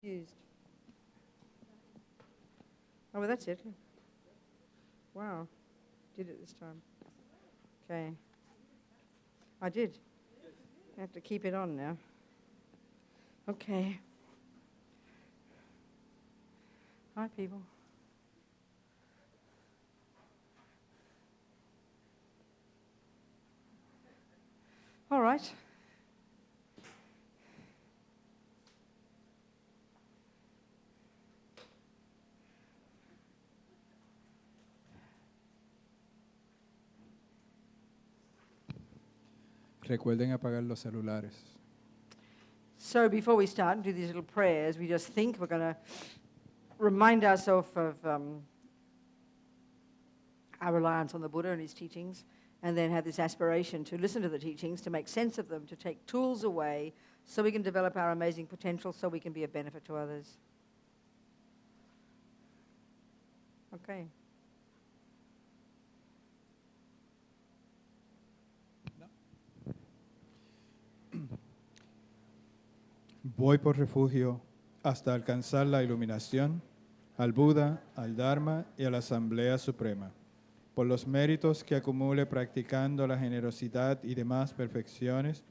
used. Oh, well, that's it. Wow. Did it this time. Okay. I did. I have to keep it on now. Okay. Hi, people. All right. Recuerden apagar los celulares. So before we start and do these little prayers, we just think we're going to remind ourselves of our reliance on the Buddha and his teachings, and then have this aspiration to listen to the teachings, to make sense of them, to take tools away so we can develop our amazing potential, so we can be of benefit to others. Okay. Voy por refugio hasta alcanzar la iluminación, al Buda, al Dharma y a la Asamblea Suprema, por los méritos que acumule practicando la generosidad y demás perfecciones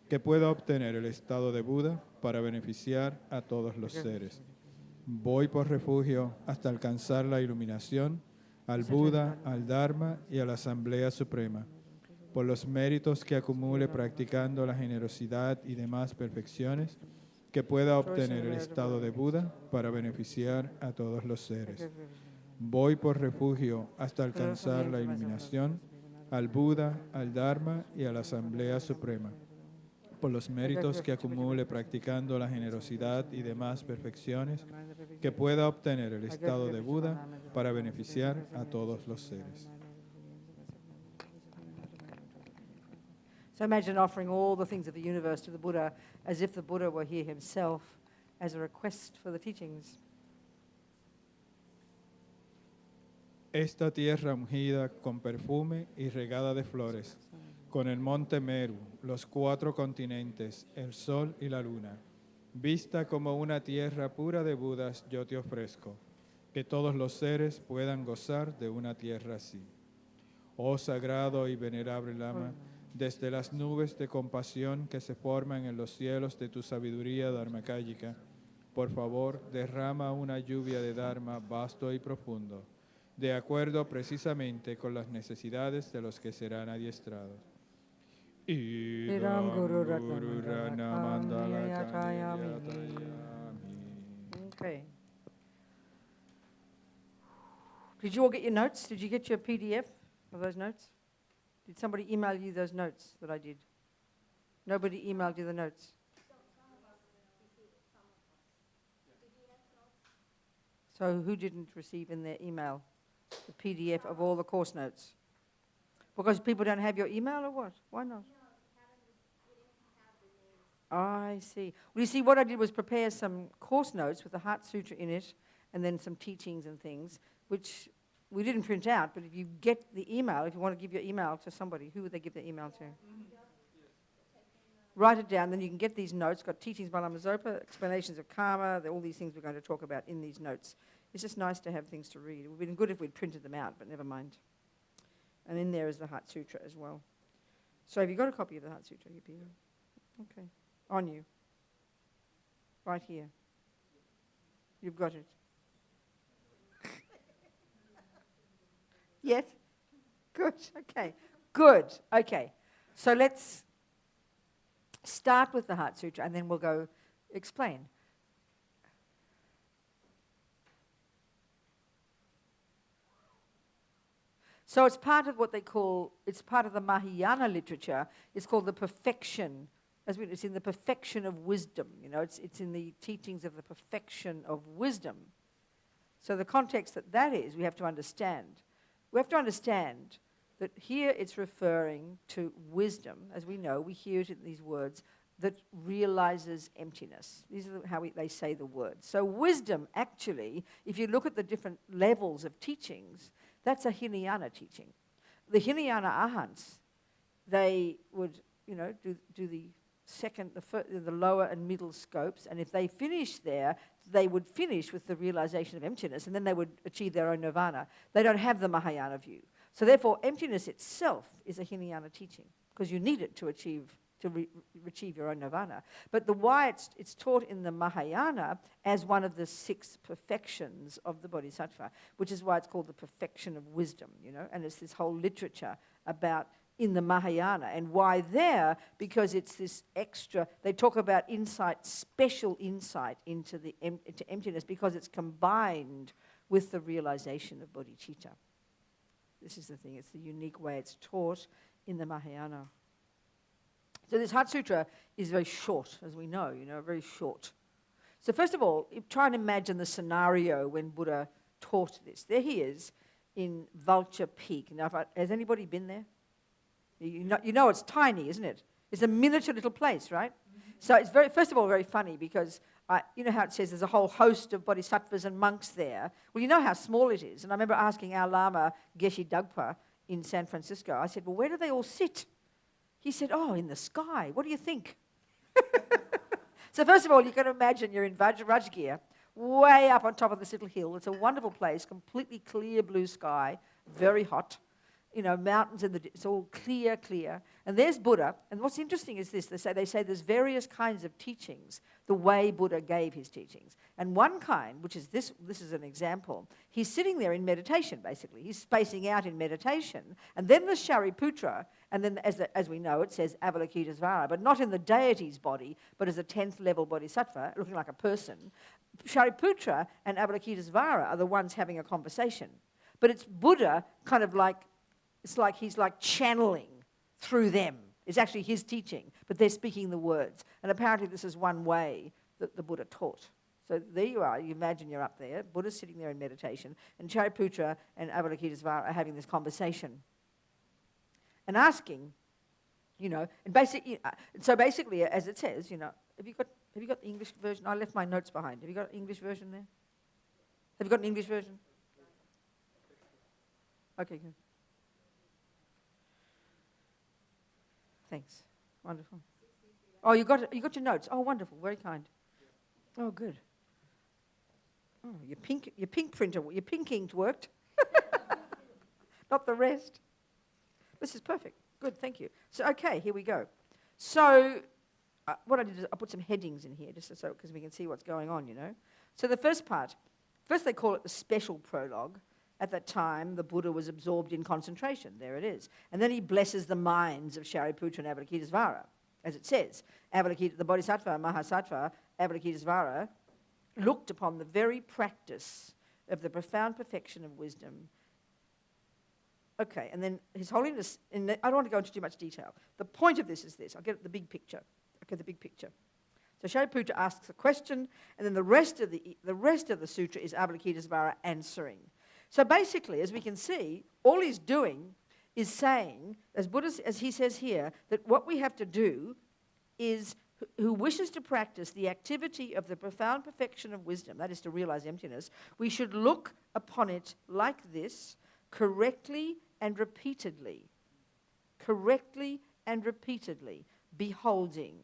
que pueda obtener el estado de Buda para beneficiar a todos los seres. Voy por refugio hasta alcanzar la iluminación, al Buda, al Dharma y a la Asamblea Suprema, por los méritos que acumule practicando la generosidad y demás perfecciones que pueda obtener el estado de Buda para beneficiar a todos los seres. Voy por refugio hasta alcanzar la iluminación, al Buda, al Dharma y a la Asamblea Suprema, por los méritos que acumule practicando la generosidad y demás perfecciones que pueda obtener el estado de Buda para beneficiar a todos los seres. So imagine offering all the things of the universe to the Buddha as if the Buddha were here himself as a request for the teachings. Esta tierra ungida con perfume y regada de flores, con el monte Meru, los 4 continentes, el sol y la luna, vista como una tierra pura de Budas, yo te ofrezco, que todos los seres puedan gozar de una tierra así. Oh sagrado y venerable Lama, desde las nubes de compasión que se forman en los cielos de tu sabiduría dharmakāyika, por favor, derrama una lluvia de Dharma vasto y profundo, de acuerdo precisamente con las necesidades de los que serán adiestrados. Idam Guru Ratna Mandala Kanyatayami. Okay. Did you all get your notes? Did you get your PDF of those notes? Did somebody email you those notes that I did? Nobody emailed you the notes? So who didn't receive in their email the PDF of all the course notes? Because people don't have your email or what? Why not? I see. Well, you see, what I did was prepare some course notes with the Heart Sutra in it and then some teachings and things, which we didn't print out, but if you get the email, if you want to give your email to somebody, who would they give their email to? Write it down, then you can get these notes. Got teachings by Lama Zopa, explanations of karma, all these things we're going to talk about in these notes. It's just nice to have things to read. It would have been good if we'd printed them out, but never mind. And in there is the Heart Sutra as well. So have you got a copy of the Heart Sutra? Okay. On you. Right here. You've got it. Yes? Good. Okay. Good. Okay. So let's start with the Heart Sutra and then we'll go explain. So it's part of what they call, it's part of the Mahayana literature. It's called the perfection. It's in the perfection of wisdom. You know, it's in the teachings of the perfection of wisdom. So the context that is, we have to understand. We have to understand that here it's referring to wisdom. As we know, we hear it in these words, that realizes emptiness. These are how they say the words. So wisdom, actually, if you look at the different levels of teachings, that's a Hinayana teaching. The Hinayana Arhants, they would, do the the lower and middle scopes, and if they finish there, they would finish with the realization of emptiness, and then they would achieve their own nirvana. They don't have the Mahayana view. So therefore, emptiness itself is a Hinayana teaching, because you need it to achieve your own nirvana. But why it's taught in the Mahayana as one of the 6 perfections of the Bodhisattva, which is why it's called the perfection of wisdom, and it's this whole literature about in the Mahayana. And why there? Because it's this extra, they talk about insight, special insight into emptiness, because it's combined with the realization of bodhicitta. This is the thing, it's the unique way it's taught in the Mahayana. So this Heart Sutra is very short, as we know, very short. So first of all, try and imagine the scenario when Buddha taught this. There he is in Vulture Peak. Now, has anybody been there? You know it's tiny, isn't it? It's a miniature little place, right? Mm-hmm. So it's first of all, very funny, because you know how it says there's a whole host of bodhisattvas and monks there. Well, you know how small it is. And I remember asking our Lama, Geshe Dagpa, in San Francisco, I said, well, where do they all sit? He said, oh, in the sky. What do you think? So first of all, you can imagine you're in Vajrayana, way up on top of this little hill. It's a wonderful place, completely clear blue sky, very hot. Mountains it's all clear. And there's Buddha. And what's interesting is this: they say there's various kinds of teachings, the way Buddha gave his teachings. And one kind, which is this is an example. He's sitting there in meditation, basically. He's spacing out in meditation. And then the Shariputra, and then as we know, it says Avalokitesvara, but not in the deity's body, but as a 10th level bodhisattva, looking like a person. Shariputra and Avalokitesvara are the ones having a conversation. But it's Buddha kind of like, it's like he's like channeling through them. It's actually his teaching, but they're speaking the words. And apparently this is one way that the Buddha taught. So there you are. You imagine you're up there. Buddha's sitting there in meditation, and Shariputra and Avalokitesvara are having this conversation and asking, and so basically, as it says, have you got the English version? I left my notes behind. Have you got an English version there? Have you got an English version? Okay, good. Thanks. Wonderful. Oh, you got your notes. Oh, wonderful. Very kind. Oh, good. Oh, your pink printer, your pink ink worked. Not the rest. This is perfect. Good, thank you. So, okay, here we go. So, what I did is I put some headings in here just so because we can see what's going on, So the first part, they call it the special prologue. At that time, the Buddha was absorbed in concentration. There it is. And then he blesses the minds of Shariputra and Avalokitesvara. As it says, the Bodhisattva, Mahasattva, Avalokitesvara, looked upon the very practice of the profound perfection of wisdom. Okay, and then His Holiness, I don't want to go into too much detail. The point of this is this. I'll get the big picture. Okay, the big picture. So Shariputra asks a question, and then the rest of the sutra is Avalokitesvara answering. So basically, as we can see, all he's doing is saying, as he says here, that what we have to do is, who wishes to practice the activity of the profound perfection of wisdom, that is to realize emptiness, we should look upon it like this, correctly and repeatedly, beholding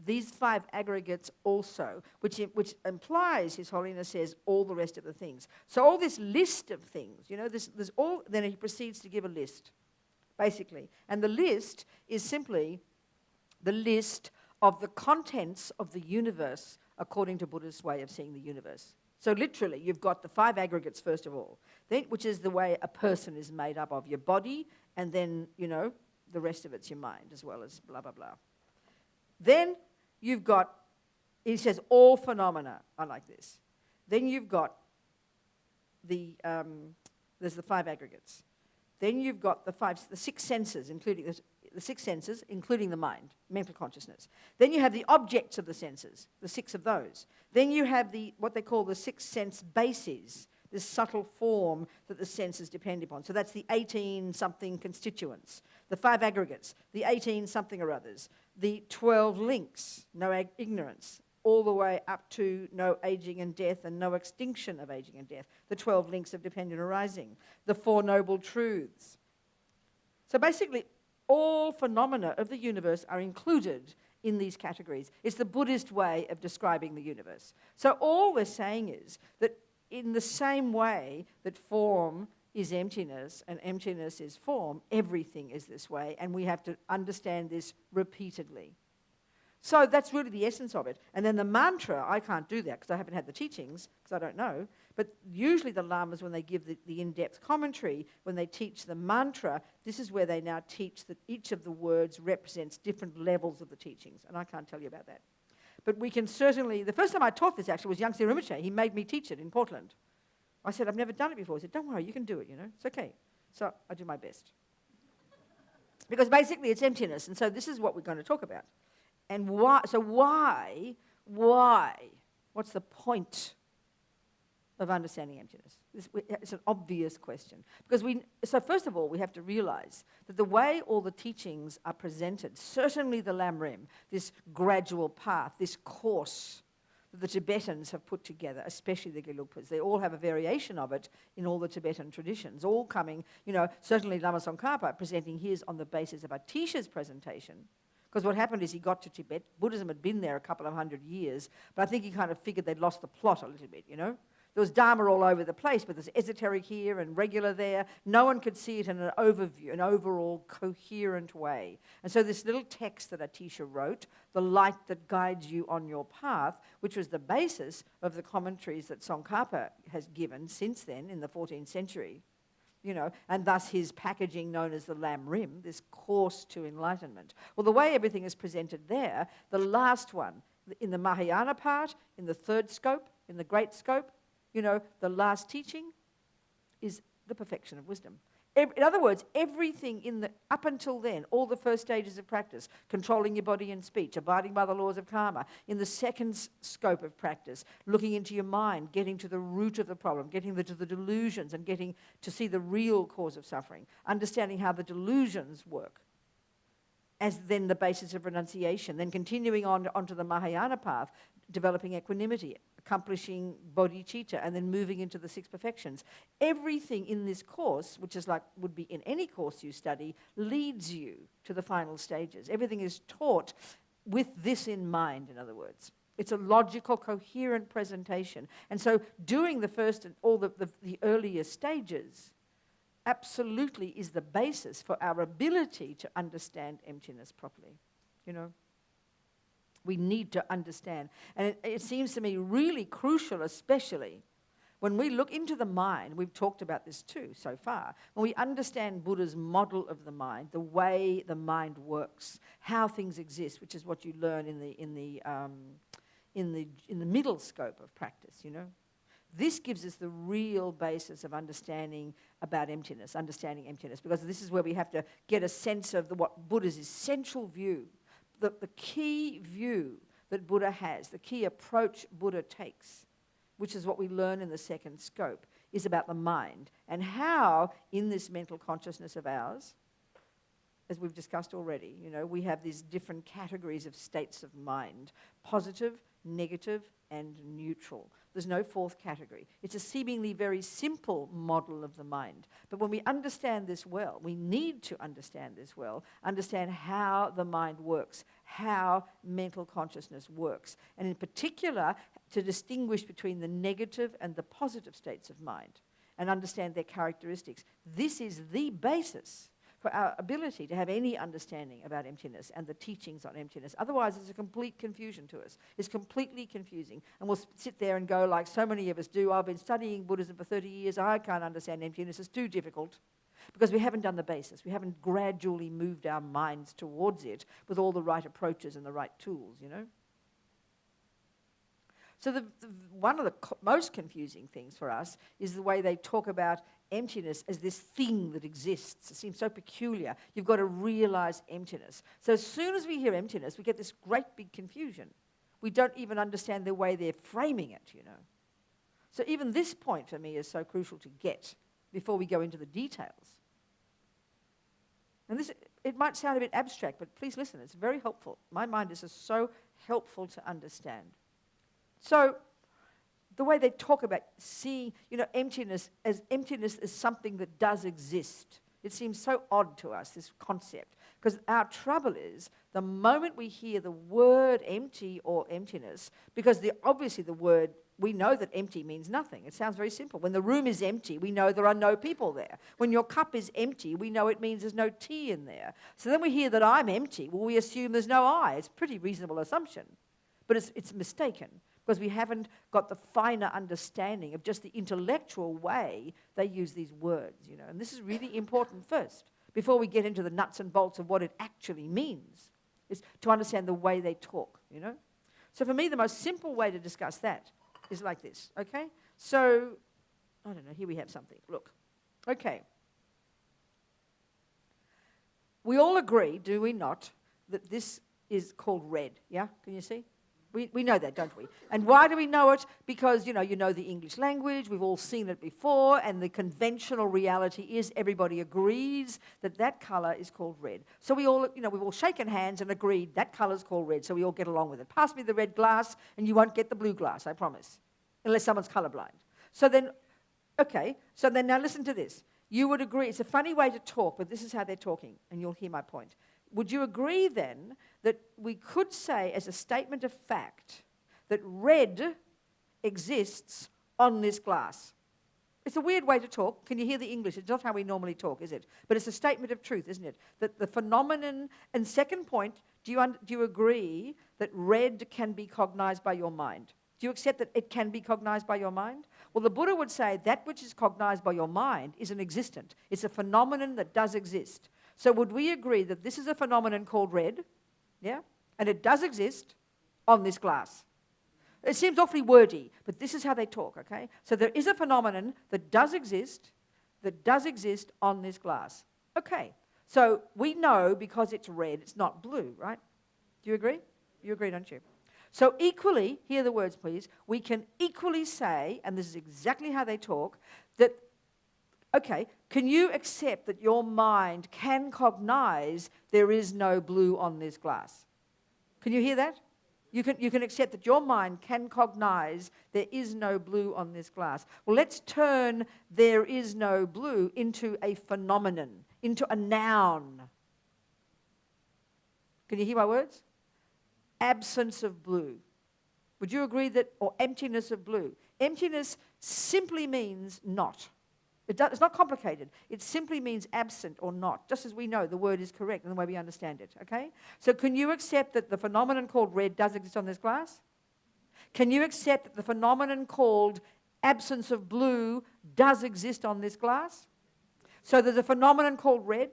these 5 aggregates also, which implies, His Holiness says, all the rest of the things. So all this list of things, there's all. Then he proceeds to give a list, basically. And the list is simply the list of the contents of the universe according to Buddha's way of seeing the universe. So literally, you've got the 5 aggregates, first of all, which is the way a person is made up of, your body, and then, the rest of it's your mind, as well as blah, blah, blah. Then you've got, he says, all phenomena are like this. Then you've got there's the 5 aggregates. Then you've got the 6 senses, including the mind, mental consciousness. Then you have the objects of the senses, the 6 of those. Then you have what they call the 6 sense bases, this subtle form that the senses depend upon. So that's the 18-something constituents, the 5 aggregates, the 18-something or others, the 12 links, no ignorance, all the way up to no aging and death and no extinction of aging and death, the 12 links of dependent arising, the 4 noble truths. So basically, all phenomena of the universe are included in these categories. It's the Buddhist way of describing the universe. So all we're saying is that in the same way that form is emptiness and emptiness is form, everything is this way, and we have to understand this repeatedly. So that's really the essence of it. And then the mantra, I can't do that because I haven't had the teachings, because I don't know, but usually the lamas, when they give the in-depth commentary, when they teach the mantra, this is where they now teach that each of the words represents different levels of the teachings, and I can't tell you about that. But we can certainly, the first time I taught this actually was Yangtze Rinpoche. He made me teach it in Portland. I said, I've never done it before. He said, don't worry, you can do it, it's okay. So I do my best. Because basically it's emptiness, and so this is what we're going to talk about. And why? So why? What's the point of understanding emptiness? It's an obvious question. Because so first of all, we have to realize that the way all the teachings are presented, certainly the Lam Rim, this gradual path, this course that the Tibetans have put together, especially the Gelugpas, they all have a variation of it in all the Tibetan traditions, all coming, certainly Lama Tsongkhapa presenting his on the basis of Atisha's presentation. Because what happened is he got to Tibet. Buddhism had been there a couple of 100 years, but I think he kind of figured they'd lost the plot a little bit, There was Dharma all over the place, but there's esoteric here and regular there. No one could see it in an overview, an overall coherent way. And so this little text that Atisha wrote, The Light That Guides You on Your Path, which was the basis of the commentaries that Tsongkhapa has given since then in the 14th century, and thus his packaging known as the Lam Rim, this course to enlightenment. Well, the way everything is presented there, the last one, in the Mahayana part, in the third scope, in the great scope, the last teaching is the perfection of wisdom. In other words, everything up until then, all the first stages of practice, controlling your body and speech, abiding by the laws of karma, in the second scope of practice, looking into your mind, getting to the root of the problem, getting to the delusions and getting to see the real cause of suffering, understanding how the delusions work, as then the basis of renunciation, then continuing onto the Mahayana path, developing equanimity, accomplishing bodhicitta, and then moving into the six perfections. Everything in this course, which is like would be in any course you study, leads you to the final stages. Everything is taught with this in mind, in other words. It's a logical, coherent presentation. And so doing the first and all the earlier stages absolutely is the basis for our ability to understand emptiness properly, We need to understand. And it seems to me really crucial, especially when we look into the mind. We've talked about this too so far. When we understand Buddha's model of the mind, the way the mind works, how things exist, which is what you learn in the middle scope of practice, This gives us the real basis of understanding about emptiness, understanding emptiness, because this is where we have to get a sense of what Buddha's essential view, the key view that Buddha has, the key approach Buddha takes, which is what we learn in the second scope, is about the mind and how in this mental consciousness of ours, as we've discussed already, we have these different categories of states of mind, positive, negative, and neutral. There's no fourth category. It's a seemingly very simple model of the mind. But when we understand this well, we need to understand this well, understand how the mind works, how mental consciousness works, and in particular, to distinguish between the negative and the positive states of mind and understand their characteristics. This is the basis for our ability to have any understanding about emptiness and the teachings on emptiness. Otherwise, it's a complete confusion to us. It's completely confusing. And we'll sit there and go, like so many of us do, I've been studying Buddhism for 30 years, I can't understand emptiness, it's too difficult. Because we haven't done the basis. We haven't gradually moved our minds towards it with all the right approaches and the right tools, So one of the most confusing things for us is the way they talk about emptiness as this thing that exists. It seems so peculiar. You've got to realize emptiness. So as soon as we hear emptiness, we get this great big confusion. We don't even understand the way they're framing it, So even this point for me is so crucial to get before we go into the details. And it might sound a bit abstract, but please listen, it's very helpful. My mind is just so helpful to understand. So the way they talk about seeing, emptiness as something that does exist. It seems so odd to us, this concept, Because our trouble is the moment we hear the word empty or emptiness, because obviously the word, we know that empty means nothing. It sounds very simple. When the room is empty, we know there are no people there. When your cup is empty, we know it means there's no tea in there. So then we hear that I'm empty. Well, we assume there's no I. It's a pretty reasonable assumption. But it's mistaken because we haven't got the finer understanding of just the intellectual way they use these words, you know. And this is really important first, before we get into the nuts and bolts of what it actually means, is to understand the way they talk, you know. So for me, the most simple way to discuss that is like this, okay? So, I don't know, here we have something. Look, okay. We all agree, do we not, that this is called red, yeah? Can you see? We know that, don't we? And why do we know it? Because, you know the English language, we've all seen it before, and the conventional reality is everybody agrees that that colour is called red. So we all, we've all shaken hands and agreed that colour's called red, so we all get along with it. Pass me the red glass, and you won't get the blue glass, I promise, unless someone's colourblind. So then, okay, so then now listen to this. You would agree, it's a funny way to talk, but this is how they're talking, and you'll hear my point. Would you agree then that we could say as a statement of fact that red exists on this glass? It's a weird way to talk. Can you hear the English? It's not how we normally talk, is it? But it's a statement of truth, isn't it? That the phenomenon, and second point, do you agree that red can be cognized by your mind? Do you accept that it can be cognized by your mind? Well, the Buddha would say that which is cognized by your mind isn't existent. It's a phenomenon that does exist. So would we agree that this is a phenomenon called red, yeah? And it does exist on this glass. It seems awfully wordy, but this is how they talk, okay? So there is a phenomenon that does exist on this glass. Okay, so we know because it's red, it's not blue, right? Do you agree? You agree, don't you? So equally, hear the words please, we can equally say, and this is exactly how they talk, that okay, can you accept that your mind can cognize there is no blue on this glass? Can you hear that? You can accept that your mind can cognize there is no blue on this glass. Well, let's turn there is no blue into a phenomenon, into a noun. Can you hear my words? Absence of blue. Would you agree that, or emptiness of blue? Emptiness simply means not. It's not complicated. It simply means absent or not, just as we know the word is correct in the way we understand it, okay? So can you accept that the phenomenon called red does exist on this glass? Can you accept that the phenomenon called absence of blue does exist on this glass? So there's a phenomenon called red,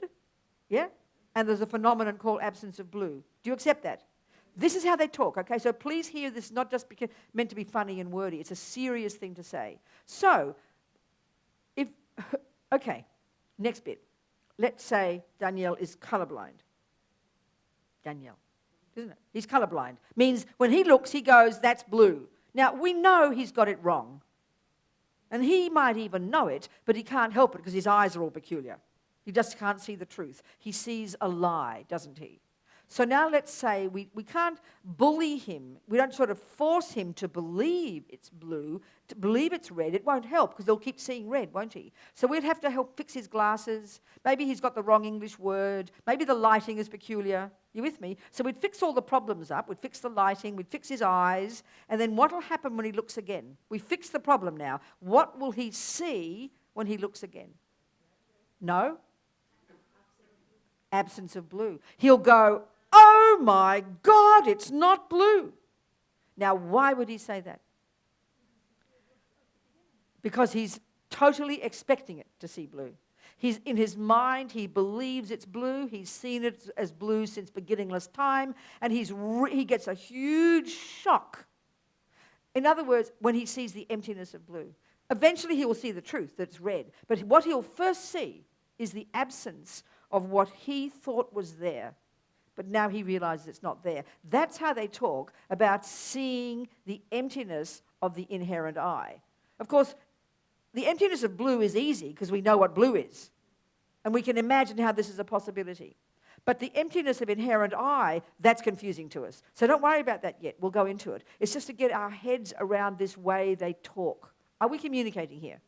yeah? And there's a phenomenon called absence of blue. Do you accept that? This is how they talk, okay? So please hear this, not just meant to be funny and wordy. It's a serious thing to say. So, okay, next bit. Let's say Danielle is colorblind. Danielle, isn't it? He's colorblind. Means when he looks, he goes, that's blue. Now, we know he's got it wrong. And he might even know it, but he can't help it because his eyes are all peculiar. He just can't see the truth. He sees a lie, doesn't he? So now let's say we can't bully him. We don't sort of force him to believe it's blue, to believe it's red. It won't help because he'll keep seeing red, won't he? So we'd have to help fix his glasses. Maybe he's got the wrong English word. Maybe the lighting is peculiar. You with me? So we'd fix all the problems up. We'd fix the lighting. We'd fix his eyes. And then what will happen when he looks again? We fix the problem now. What will he see when he looks again? No? Absence of blue. He'll go, oh my God, it's not blue. Now, why would he say that? Because he's totally expecting it to see blue. He's in his mind, he believes it's blue. He's seen it as blue since beginningless time, and he gets a huge shock. In other words, when he sees the emptiness of blue. Eventually, he will see the truth, that it's red. But what he'll first see is the absence of what he thought was there. But now he realizes it's not there. That's how they talk about seeing the emptiness of the inherent I. Of course, the emptiness of blue is easy because we know what blue is. And we can imagine how this is a possibility. But the emptiness of inherent I, that's confusing to us. So don't worry about that yet. We'll go into it. It's just to get our heads around this way they talk. Are we communicating here?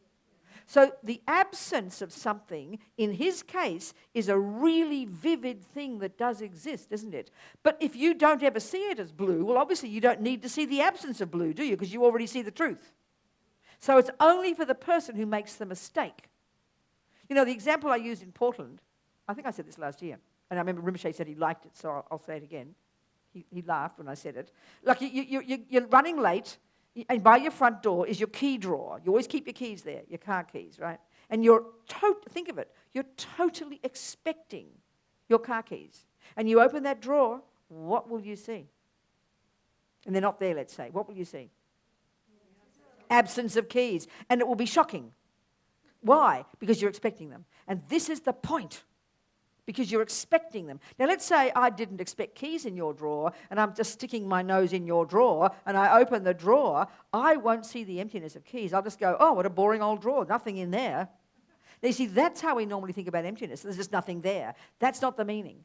So the absence of something, in his case, is a really vivid thing that does exist, isn't it? But if you don't ever see it as blue, well, obviously you don't need to see the absence of blue, do you? Because you already see the truth. So it's only for the person who makes the mistake. You know, the example I used in Portland, I think I said this last year, and I remember Rinpoche said he liked it, so I'll say it again. He laughed when I said it. Like you're running late, and by your front door is your key drawer. You always keep your keys there, your car keys, right? And think of it, you're totally expecting your car keys. And you open that drawer, what will you see? And they're not there, let's say. What will you see? Absence of keys. And it will be shocking. Why? Because you're expecting them. And this is the point. Because you're expecting them. Now, let's say I didn't expect keys in your drawer, and I'm just sticking my nose in your drawer, and I open the drawer, I won't see the emptiness of keys. I'll just go, oh, what a boring old drawer, nothing in there. Now, you see, that's how we normally think about emptiness. There's just nothing there. That's not the meaning.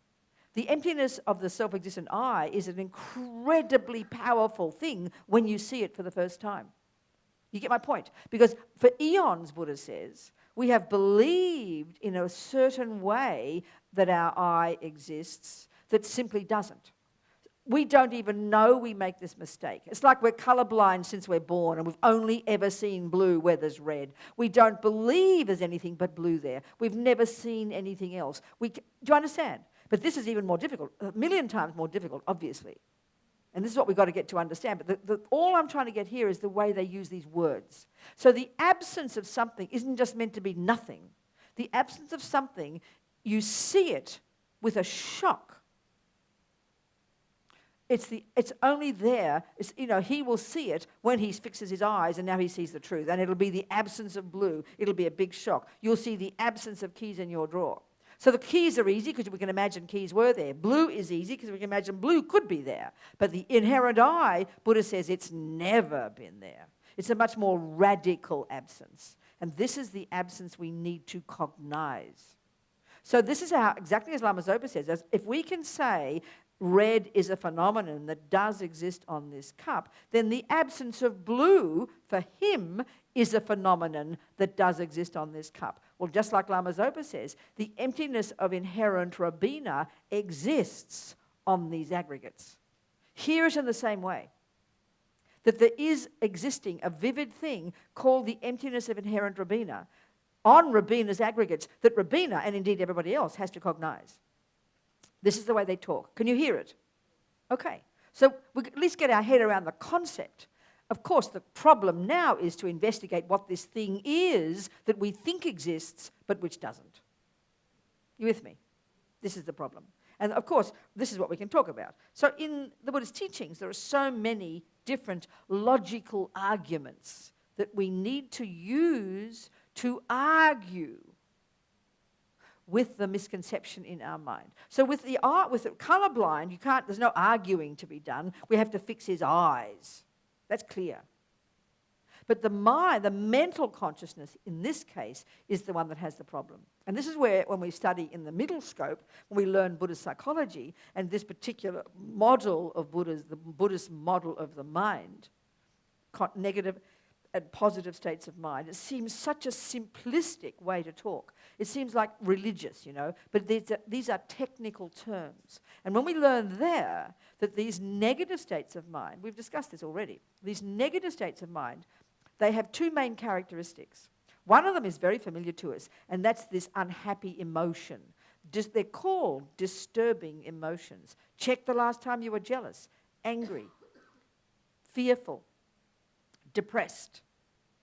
The emptiness of the self-existent I is an incredibly powerful thing when you see it for the first time. You get my point? Because for eons, Buddha says, we have believed in a certain way that our I exists that simply doesn't. We don't even know we make this mistake. It's like we're colorblind since we're born and we've only ever seen blue where there's red. We don't believe there's anything but blue there. We've never seen anything else. Do you understand? But this is even more difficult, a million times more difficult, obviously. And this is what we've got to get to understand. But all I'm trying to get here is the way they use these words. So the absence of something isn't just meant to be nothing. The absence of something, you see it with a shock. It's only there. He will see it when he fixes his eyes and now he sees the truth. And it'll be the absence of blue. It'll be a big shock. You'll see the absence of keys in your drawer. So the keys are easy because we can imagine keys were there. Blue is easy because we can imagine blue could be there. But the inherent I, Buddha says it's never been there. It's a much more radical absence. And this is the absence we need to cognize. So this is how, exactly as Lama Zopa says, if we can say red is a phenomenon that does exist on this cup, then the absence of blue for him is a phenomenon that does exist on this cup. Well, just like Lama Zopa says, the emptiness of inherent Robina exists on these aggregates. Hear it in the same way. That there is existing a vivid thing called the emptiness of inherent Robina on Robina's aggregates that Robina, and indeed everybody else, has to cognize. This is the way they talk. Can you hear it? Okay. So we at least get our head around the concept. Of course, the problem now is to investigate what this thing is that we think exists, but which doesn't. You with me? This is the problem. And of course, this is what we can talk about. So in the Buddhist teachings, there are so many different logical arguments that we need to use to argue with the misconception in our mind. So with the colorblind, there's no arguing to be done. We have to fix his eyes. That's clear. But the mind, the mental consciousness in this case, is the one that has the problem. And this is where, when we study in the middle scope, when we learn Buddhist psychology, and this particular model of the Buddhist model of the mind, negative and positive states of mind, it seems such a simplistic way to talk. It seems like religious, but these are technical terms. And when we learn there that these negative states of mind, we've discussed this already, these negative states of mind, they have two main characteristics. One of them is very familiar to us, and that's this unhappy emotion. They're called disturbing emotions. Check the last time you were jealous, angry, fearful, depressed.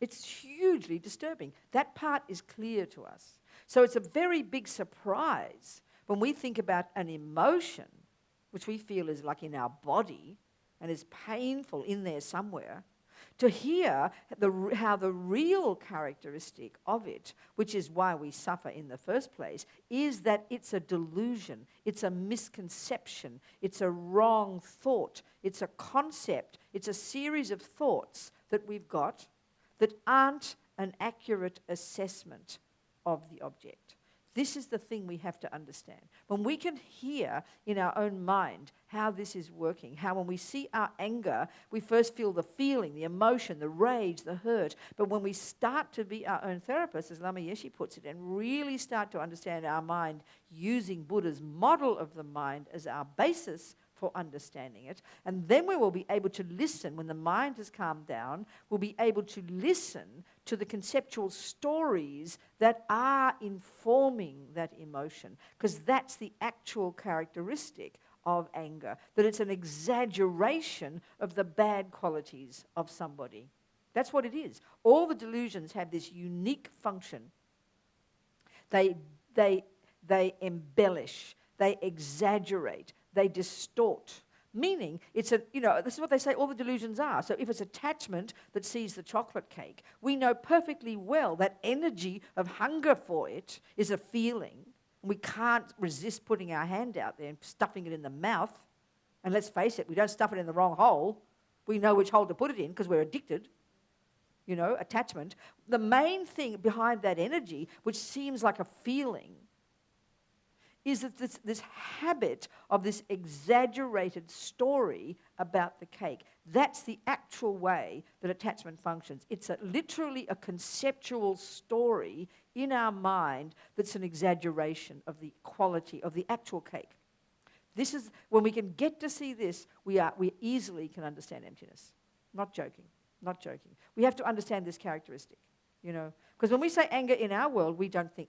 It's hugely disturbing. That part is clear to us. So it's a very big surprise when we think about an emotion, which we feel is like in our body and is painful in there somewhere, to hear how the real characteristic of it, which is why we suffer in the first place, is that it's a delusion, it's a misconception, it's a wrong thought, it's a concept, it's a series of thoughts that we've got that aren't an accurate assessment of the object. This is the thing we have to understand. When we can hear in our own mind how this is working, how when we see our anger, we first feel the feeling, the emotion, the rage, the hurt. But when we start to be our own therapist, as Lama Yeshe puts it, and really start to understand our mind using Buddha's model of the mind as our basis for understanding it, and then we will be able to listen when the mind has calmed down. We'll be able to listen to the conceptual stories that are informing that emotion, because that's the actual characteristic of anger, that it's an exaggeration of the bad qualities of somebody. That's what it is. All the delusions have this unique function. They embellish, they exaggerate, they distort. Meaning, this is what they say all the delusions are. So if it's attachment that sees the chocolate cake, we know perfectly well that energy of hunger for it is a feeling. And we can't resist putting our hand out there and stuffing it in the mouth. And let's face it, we don't stuff it in the wrong hole. We know which hole to put it in because we're addicted. Attachment. The main thing behind that energy, which seems like a feeling, is that this habit of this exaggerated story about the cake. That's the actual way that attachment functions. It's literally a conceptual story in our mind that's an exaggeration of the quality of the actual cake. This is, when we can get to see this, we easily can understand emptiness. Not joking, not joking. We have to understand this characteristic, Because when we say anger in our world, we don't think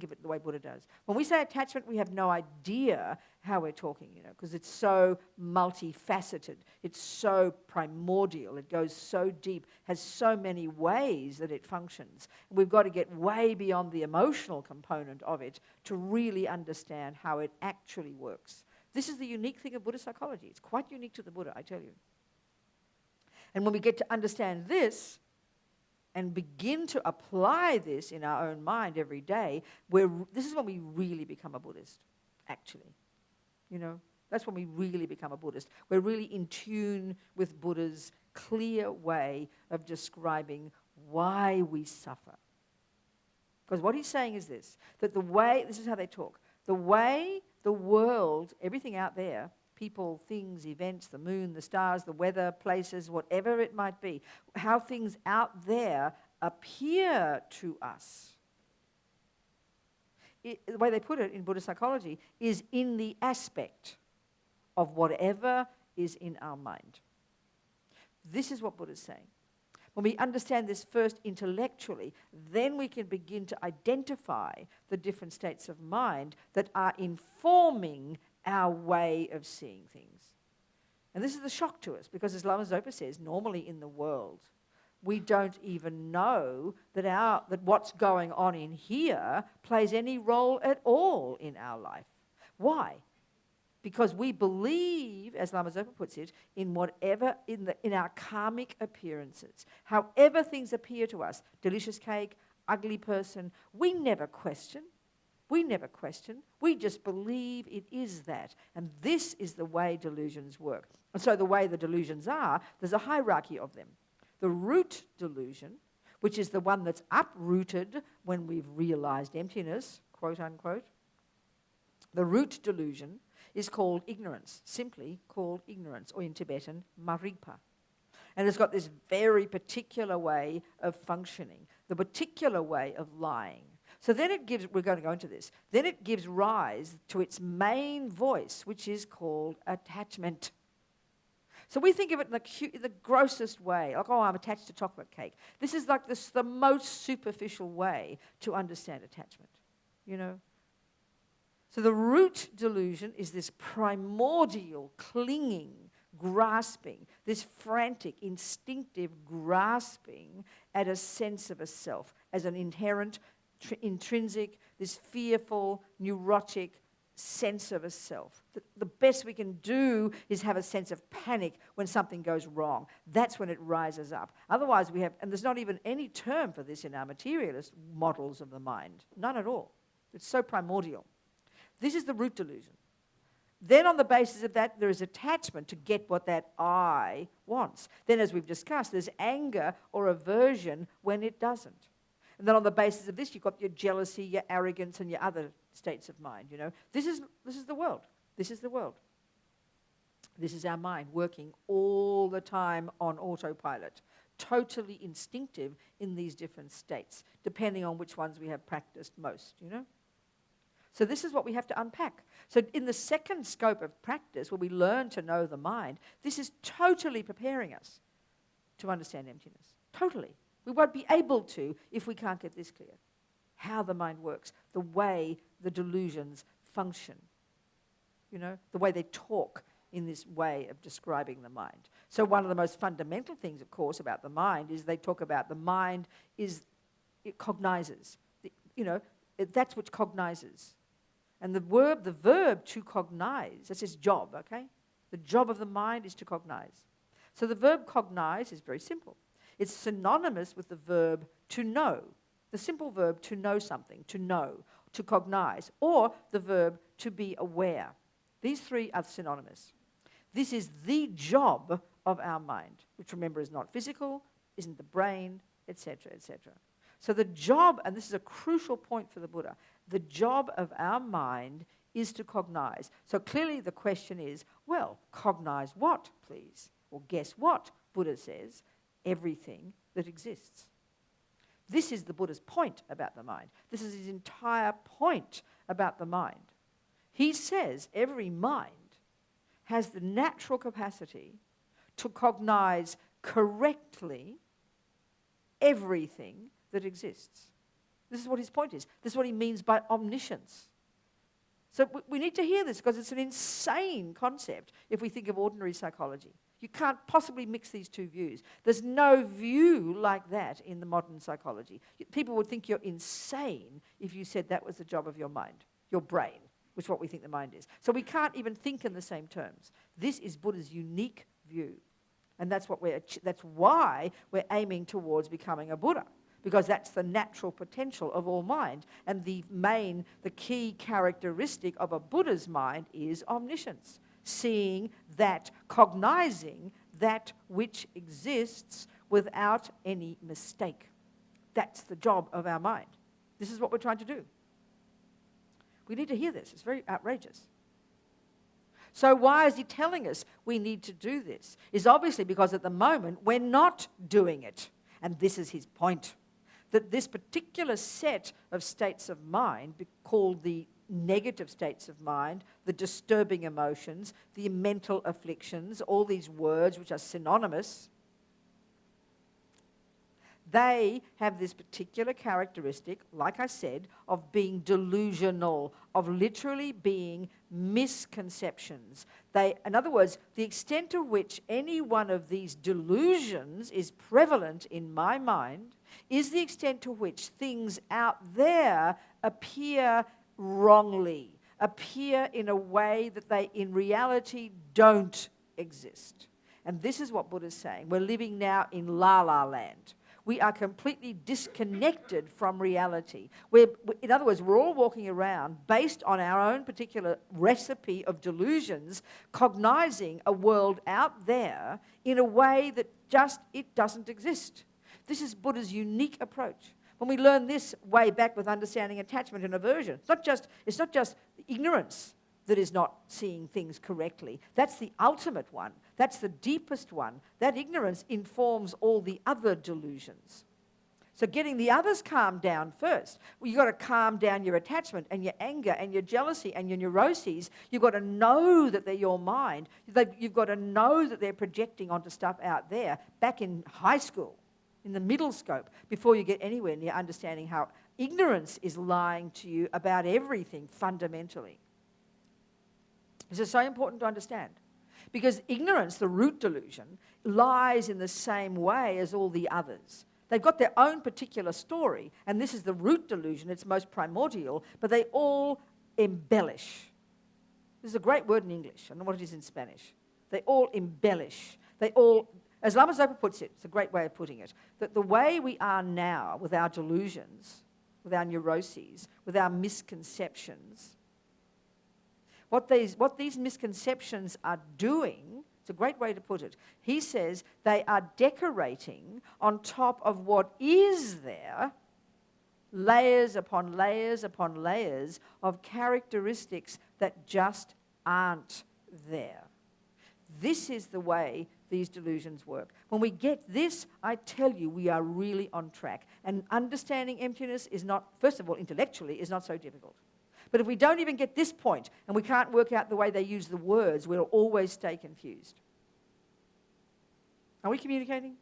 of it the way Buddha does. When we say attachment, we have no idea how we're talking, because it's so multifaceted. It's so primordial. It goes so deep, has so many ways that it functions. We've got to get way beyond the emotional component of it to really understand how it actually works. This is the unique thing of Buddhist psychology. It's quite unique to the Buddha, I tell you. And when we get to understand this, and begin to apply this in our own mind every day, this is when we really become a Buddhist, actually. That's when we really become a Buddhist. We're really in tune with Buddha's clear way of describing why we suffer. Because what he's saying is this, that this is how they talk, the way the world, everything out there, people, things, events, the moon, the stars, the weather, places, whatever it might be, how things out there appear to us. The way they put it in Buddhist psychology is in the aspect of whatever is in our mind. This is what Buddha's saying. When we understand this first intellectually, then we can begin to identify the different states of mind that are informing our way of seeing things. And this is the shock to us, because as Lama Zopa says, normally in the world, we don't even know that what's going on in here plays any role at all in our life. Why? Because we believe, as Lama Zopa puts it, in our karmic appearances. However things appear to us, delicious cake, ugly person, we never question. We never question. We just believe it is that. And this is the way delusions work. And so the way the delusions are, there's a hierarchy of them. The root delusion, which is the one that's uprooted when we've realized emptiness, quote unquote. The root delusion is called ignorance, simply called ignorance, or in Tibetan, marigpa. And it's got this very particular way of functioning, the particular way of lying. So then we're going to go into this, then it gives rise to its main voice, which is called attachment. So we think of it in the grossest way, like, I'm attached to chocolate cake. This is like the most superficial way to understand attachment, So the root delusion is this primordial, clinging, grasping, this frantic, instinctive grasping at a sense of a self as an inherent, intrinsic, this fearful, neurotic sense of a self. The best we can do is have a sense of panic when something goes wrong. That's when it rises up. Otherwise and there's not even any term for this in our materialist models of the mind. None at all. It's so primordial. This is the root delusion. Then on the basis of that, there is attachment to get what that I wants. Then, as we've discussed, there's anger or aversion when it doesn't. And then on the basis of this, you've got your jealousy, your arrogance, and your other states of mind, This is the world. This is the world. This is our mind working all the time on autopilot, totally instinctive in these different states, depending on which ones we have practiced most, So this is what we have to unpack. So in the second scope of practice, where we learn to know the mind, this is totally preparing us to understand emptiness. Totally. We won't be able to if we can't get this clear. How the mind works, the way the delusions function, the way they talk in this way of describing the mind. So one of the most fundamental things, of course, about the mind is they talk about the mind it cognizes. That's what cognizes. And the verb to cognize, that's its job, okay? The job of the mind is to cognize. So the verb cognize is very simple. It's synonymous with the verb to know, the simple verb to know something, to know, to cognize, or the verb to be aware. These three are synonymous. This is the job of our mind, which, remember, is not physical, isn't the brain, etc., etc. So the job, and this is a crucial point for the Buddha, the job of our mind is to cognize. So clearly the question is, well, cognize what, please? Well, guess what? Buddha says, everything that exists. This is the Buddha's point about the mind. This is his entire point about the mind. He says every mind has the natural capacity to cognize correctly everything that exists. This is what his point is. This is what he means by omniscience. So we need to hear this because it's an insane concept if we think of ordinary psychology. You can't possibly mix these two views. There's no view like that in the modern psychology. People would think you're insane if you said that was the job of your mind, your brain, which is what we think the mind is. So we can't even think in the same terms. This is Buddha's unique view. And that's why we're aiming towards becoming a Buddha, because that's the natural potential of all mind. And the key characteristic of a Buddha's mind is omniscience, seeing that, cognizing that which exists without any mistake. That's the job of our mind. This is what we're trying to do. We need to hear this. It's very outrageous. So why is he telling us we need to do this? It's obviously because at the moment we're not doing it. And this is his point. That this particular set of states of mind, called the negative states of mind, the disturbing emotions, the mental afflictions, all these words which are synonymous, they have this particular characteristic, like I said, of being delusional, of literally being misconceptions. In other words, the extent to which any one of these delusions is prevalent in my mind is the extent to which things out there appear wrongly, appear in a way that they in reality don't exist. And this is what Buddha's saying. We're living now in la-la land. We are completely disconnected from reality. In other words, we're all walking around based on our own particular recipe of delusions, cognizing a world out there in a way that it doesn't exist. This is Buddha's unique approach. When we learn this way back with understanding attachment and aversion, it's not just ignorance that is not seeing things correctly. That's the ultimate one. That's the deepest one. That ignorance informs all the other delusions. So getting the others calmed down first. Well, you've got to calm down your attachment and your anger and your jealousy and your neuroses. You've got to know that they're your mind. You've got to know that they're projecting onto stuff out there back in high school, in the middle scope, before you get anywhere near understanding how ignorance is lying to you about everything fundamentally. This is so important to understand. Because ignorance, the root delusion, lies in the same way as all the others. They've got their own particular story, and this is the root delusion, it's most primordial, but they all embellish. This is a great word in English. I don't know what it is in Spanish. They all embellish. As Lama Zopa puts it, it's a great way of putting it, that the way we are now with our delusions, with our neuroses, with our misconceptions, what these misconceptions are doing, it's a great way to put it. He says they are decorating on top of what is there layers upon layers upon layers of characteristics that just aren't there. This is the way these delusions work. When we get this, I tell you, we are really on track. And understanding emptiness is not, first of all, intellectually, is not so difficult. But if we don't even get this point and we can't work out the way they use the words, we'll always stay confused. Are we communicating? Do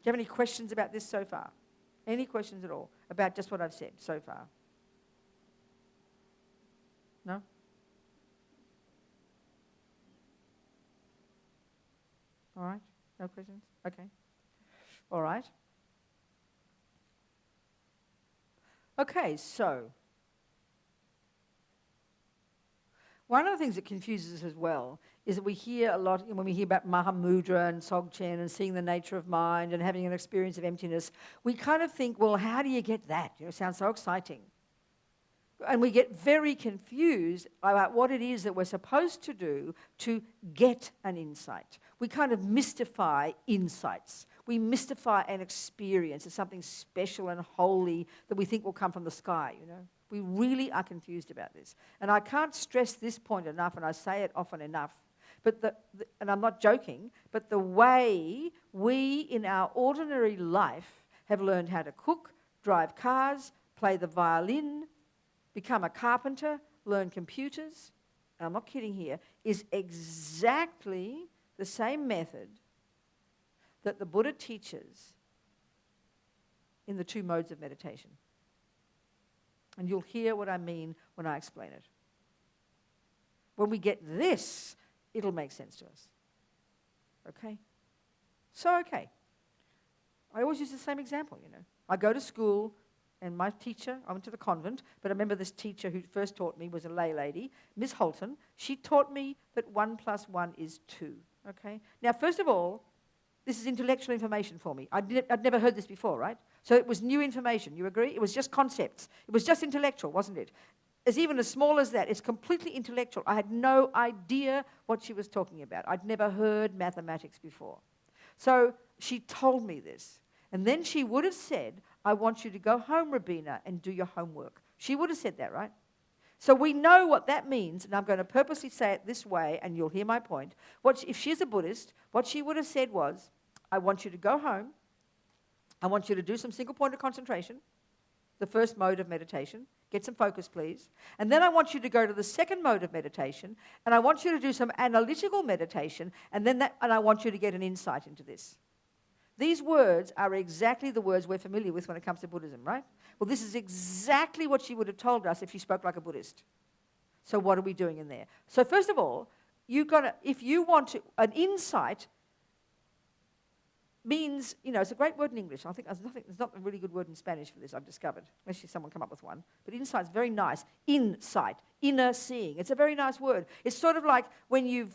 you have any questions about this so far? Any questions at all about just what I've said so far? No? All right. No questions? Okay. All right. Okay, so one of the things that confuses us as well is that we hear a lot, when we hear about Mahamudra and Dzogchen and seeing the nature of mind and having an experience of emptiness, we kind of think, well, how do you get that? It sounds so exciting. And we get very confused about what it is that we're supposed to do to get an insight. We kind of mystify insights. We mystify an experience as something special and holy that we think will come from the sky, you know. We really are confused about this. And I can't stress this point enough, and I say it often enough, but and I'm not joking, but the way we in our ordinary life have learned how to cook, drive cars, play the violin, become a carpenter, learn computers, and I'm not kidding here, is exactly the same method that the Buddha teaches in the 2 modes of meditation. And you'll hear what I mean when I explain it. When we get this, it'll make sense to us. Okay? So, okay. I always use the same example, you know. I go to school, and my teacher, I went to the convent, but I remember this teacher who first taught me was a lay lady, Miss Holton. She taught me that 1 + 1 is 2. Okay? Now, first of all, this is intellectual information for me. I'd never heard this before, right? So it was new information. You agree? It was just concepts. It was just intellectual, wasn't it? Even as small as that, it's completely intellectual. I had no idea what she was talking about. I'd never heard mathematics before. So she told me this. And then she would have said, I want you to go home, Robina, and do your homework. She would have said that, right? So we know what that means, and I'm going to purposely say it this way, and you'll hear my point. If she's a Buddhist, what she would have said was, I want you to go home, I want you to do some single point of concentration, the first mode of meditation, get some focus, please. And then I want you to go to the second mode of meditation, and I want you to do some analytical meditation, and I want you to get an insight into this. These words are exactly the words we're familiar with when it comes to Buddhism, right? Well, this is exactly what she would have told us if she spoke like a Buddhist. So what are we doing in there? So first of all, if you want an insight means, you know, it's a great word in English. I think there's not a really good word in Spanish for this, I've discovered, unless someone come up with one. But insight's very nice. Insight, inner seeing. It's a very nice word. It's sort of like when you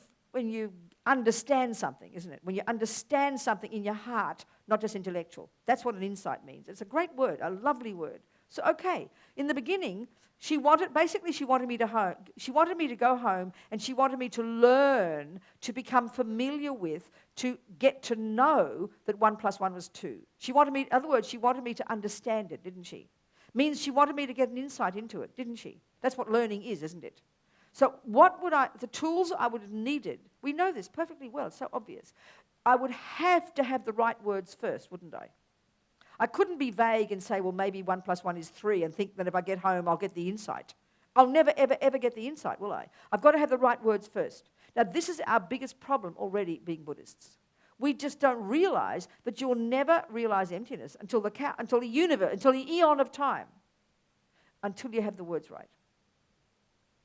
understand something, isn't it? When you understand something in your heart, not just intellectual. That's what an insight means. It's a great word, a lovely word. So, okay, in the beginning, she wanted me to go home, and she wanted me to learn, to become familiar with, to get to know that 1 + 1 was 2. In other words, she wanted me to understand it, didn't she? Means she wanted me to get an insight into it, didn't she? That's what learning is, isn't it? So the tools I would have needed, we know this perfectly well, it's so obvious. I would have to have the right words first, wouldn't I? I couldn't be vague and say, well, maybe 1 + 1 is 3 and think that if I get home, I'll get the insight. I'll never, ever, ever get the insight, will I? I've got to have the right words first. Now, this is our biggest problem already being Buddhists. We just don't realize that you'll never realize emptiness until the universe, until the eon of time, until you have the words right.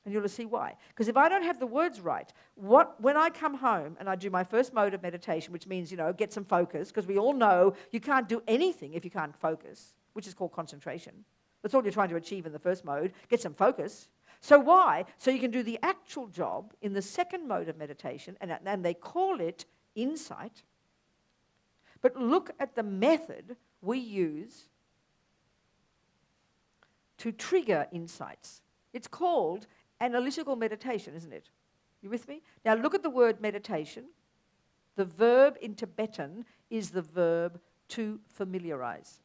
And you'll see why. Because if I don't have the words right, when I come home and I do my first mode of meditation, which means, you know, get some focus, because we all know you can't do anything if you can't focus, which is called concentration. That's all you're trying to achieve in the first mode, get some focus. So why? So you can do the actual job in the second mode of meditation, and they call it insight. But look at the method we use to trigger insights. It's called analytical meditation, isn't it? You with me? Now look at the word meditation. The verb in Tibetan is the verb to familiarize.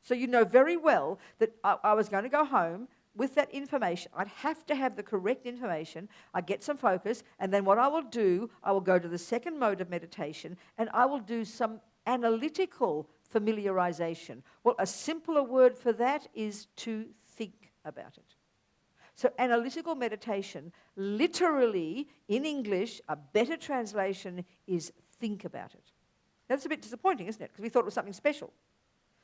So you know very well that I was going to go home with that information. I'd have to have the correct information. I get some focus, and then what I will do, I will go to the second mode of meditation, and I will do some analytical familiarization. Well, a simpler word for that is to think about it. So analytical meditation, literally, in English, a better translation is think about it. That's a bit disappointing, isn't it? Because we thought it was something special.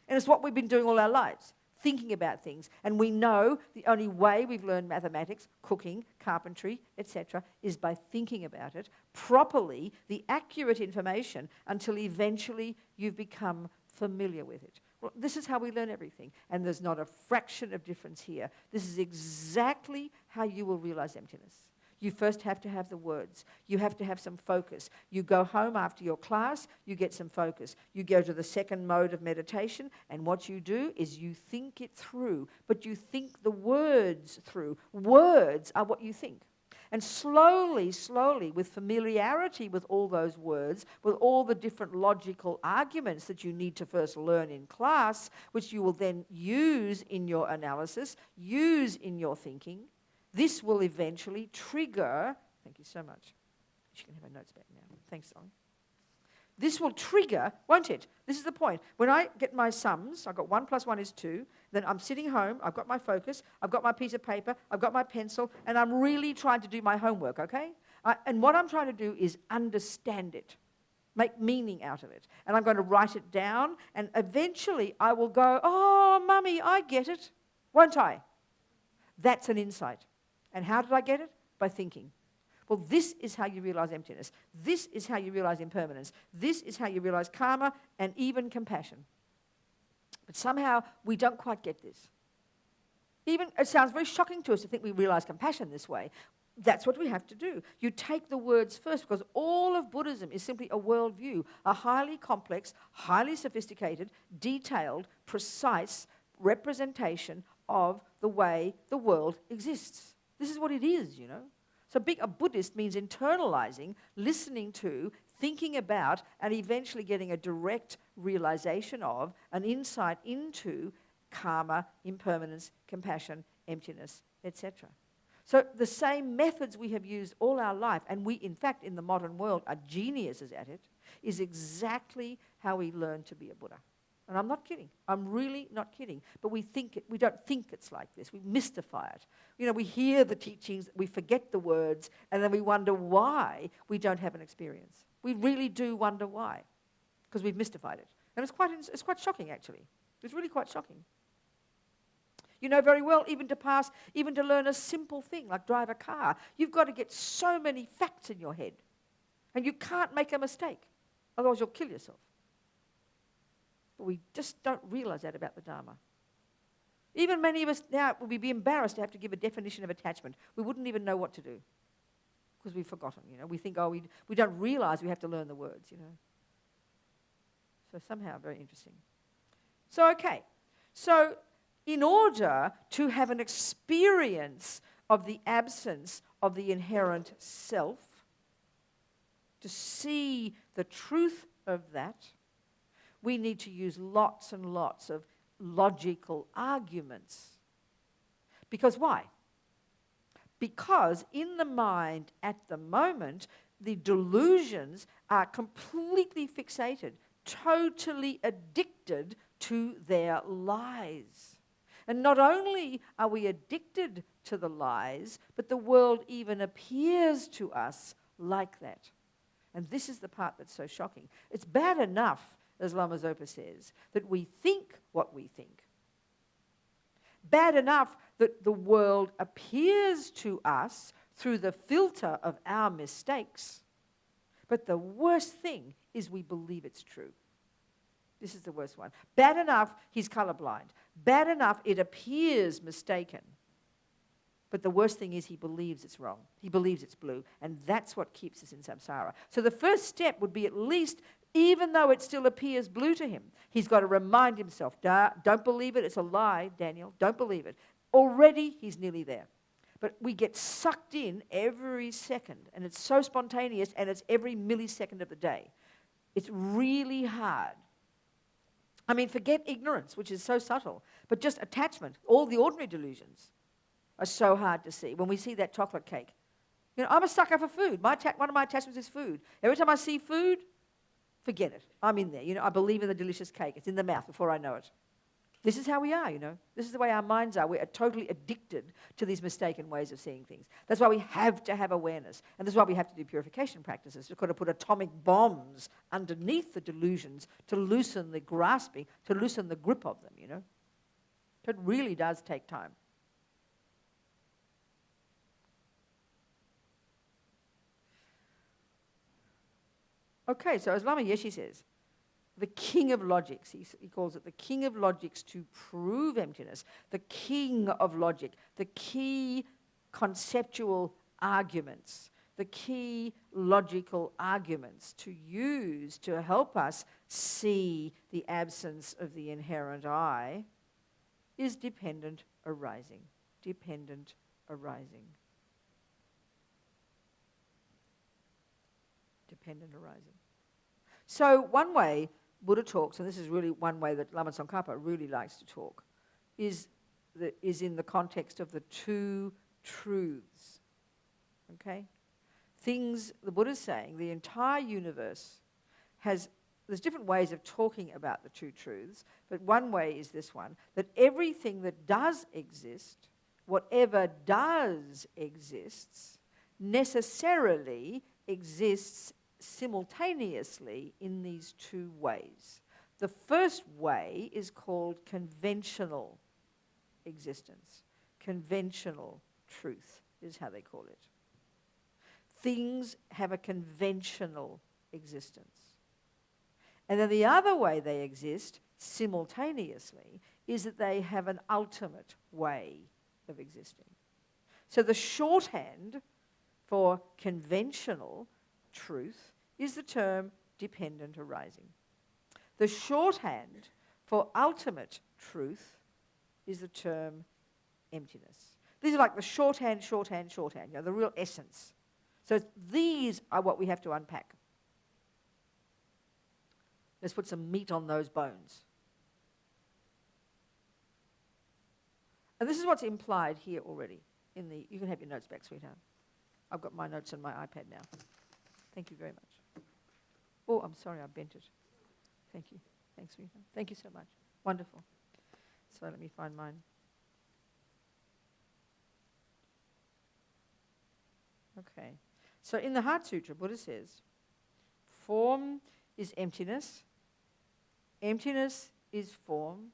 And it's what we've been doing all our lives, thinking about things. And we know the only way we've learned mathematics, cooking, carpentry, etc., is by thinking about it properly, the accurate information, until eventually you've become familiar with it. Well, this is how we learn everything. And there's not a fraction of difference here. This is exactly how you will realize emptiness. You first have to have the words. You have to have some focus. You go home after your class, you get some focus. You go to the second mode of meditation, and what you do is you think it through, but you think the words through. Words are what you think. And slowly, slowly, with familiarity with all those words, with all the different logical arguments that you need to first learn in class, which you will then use in your analysis, use in your thinking, this will eventually trigger, thank you so much. She can have her notes back now. Thanks, Sally. This will trigger, won't it? This is the point. When I get my sums, I've got 1 + 1 is 2, then I'm sitting home, I've got my focus, I've got my piece of paper, I've got my pencil, and I'm really trying to do my homework, okay? And what I'm trying to do is understand it, make meaning out of it. And I'm going to write it down, and eventually I will go, oh, Mummy, I get it, won't I? That's an insight. And how did I get it? By thinking. Well, this is how you realize emptiness. This is how you realize impermanence. This is how you realize karma and even compassion. But somehow we don't quite get this. Even it sounds very shocking to us to think we realize compassion this way. That's what we have to do. You take the words first, because all of Buddhism is simply a worldview, a highly complex, highly sophisticated, detailed, precise representation of the way the world exists. This is what it is, you know. So being a Buddhist means internalizing, listening to, thinking about, and eventually getting a direct realization of, an insight into karma, impermanence, compassion, emptiness, etc. So the same methods we have used all our life, and we, in fact, in the modern world, are geniuses at it, is exactly how we learn to be a Buddha. And I'm not kidding. I'm really not kidding. But we don't think it's like this. We mystify it. You know, we hear the teachings, we forget the words, and then we wonder why we don't have an experience. We really do wonder why, because we've mystified it. And it's quite shocking, actually. It's really quite shocking. You know very well, even to learn a simple thing like drive a car, you've got to get so many facts in your head. And you can't make a mistake. Otherwise you'll kill yourself. But we just don't realize that about the Dharma. Even many of us now would be embarrassed to have to give a definition of attachment. We wouldn't even know what to do because we've forgotten, you know. We think, oh, we don't realize we have to learn the words, you know. So somehow very interesting. So, okay. So in order to have an experience of the absence of the inherent self, to see the truth of that, we need to use lots and lots of logical arguments. Because why? Because in the mind at the moment, the delusions are completely fixated, totally addicted to their lies. And not only are we addicted to the lies, but the world even appears to us like that. And this is the part that's so shocking. It's bad enough, as Lama Zopa says, that we think what we think. Bad enough that the world appears to us through the filter of our mistakes. But the worst thing is we believe it's true. This is the worst one. Bad enough he's colorblind. Bad enough it appears mistaken. But the worst thing is he believes it's wrong. He believes it's blue. And that's what keeps us in samsara. So the first step would be, at least, even though it still appears blue to him, he's got to remind himself, don't believe it, it's a lie, Daniel, don't believe it. Already he's nearly there. But we get sucked in every second, and it's so spontaneous, and it's every millisecond of the day. It's really hard I mean, forget ignorance, which is so subtle, but just attachment. All the ordinary delusions are so hard to see. When we see that chocolate cake, you know, I'm a sucker for food. One of my attachments is food. Every time I see food, forget it. I'm in there. You know, I believe in the delicious cake. It's in the mouth before I know it. This is how we are, you know. This is the way our minds are. We're totally addicted to these mistaken ways of seeing things. That's why we have to have awareness. And that's why we have to do purification practices. We've got to put atomic bombs underneath the delusions to loosen the grasping, to loosen the grip of them, you know. It really does take time. Okay, so as Lama Yeshe says, the king of logics, he calls it the king of logics to prove emptiness, the king of logic, the key conceptual arguments, the key logical arguments to use to help us see the absence of the inherent I is dependent arising, dependent arising. Dependent arising. So one way Buddha talks, and this is really one way that Lama Tsongkhapa really likes to talk, is in the context of the two truths. Okay? Things, the Buddha's saying, the entire universe there's different ways of talking about the two truths, but one way is this one, that everything that does exist, whatever does exists, necessarily exists simultaneously in these two ways. The first way is called conventional existence. Conventional truth is how they call it. Things have a conventional existence. And then the other way they exist simultaneously is that they have an ultimate way of existing. So the shorthand for conventional truth is the term dependent arising. The shorthand for ultimate truth is the term emptiness. These are like the shorthand, you know, the real essence. So these are what we have to unpack. Let's put some meat on those bones. And this is what's implied here already. You can have your notes back, sweetheart. I've got my notes on my iPad now. Thank you very much. Oh, I'm sorry, I bent it. Thank you. Thanks, sweetheart. Thank you so much. Wonderful. So let me find mine. Okay. So in the Heart Sutra, Buddha says, form is emptiness. Emptiness is form.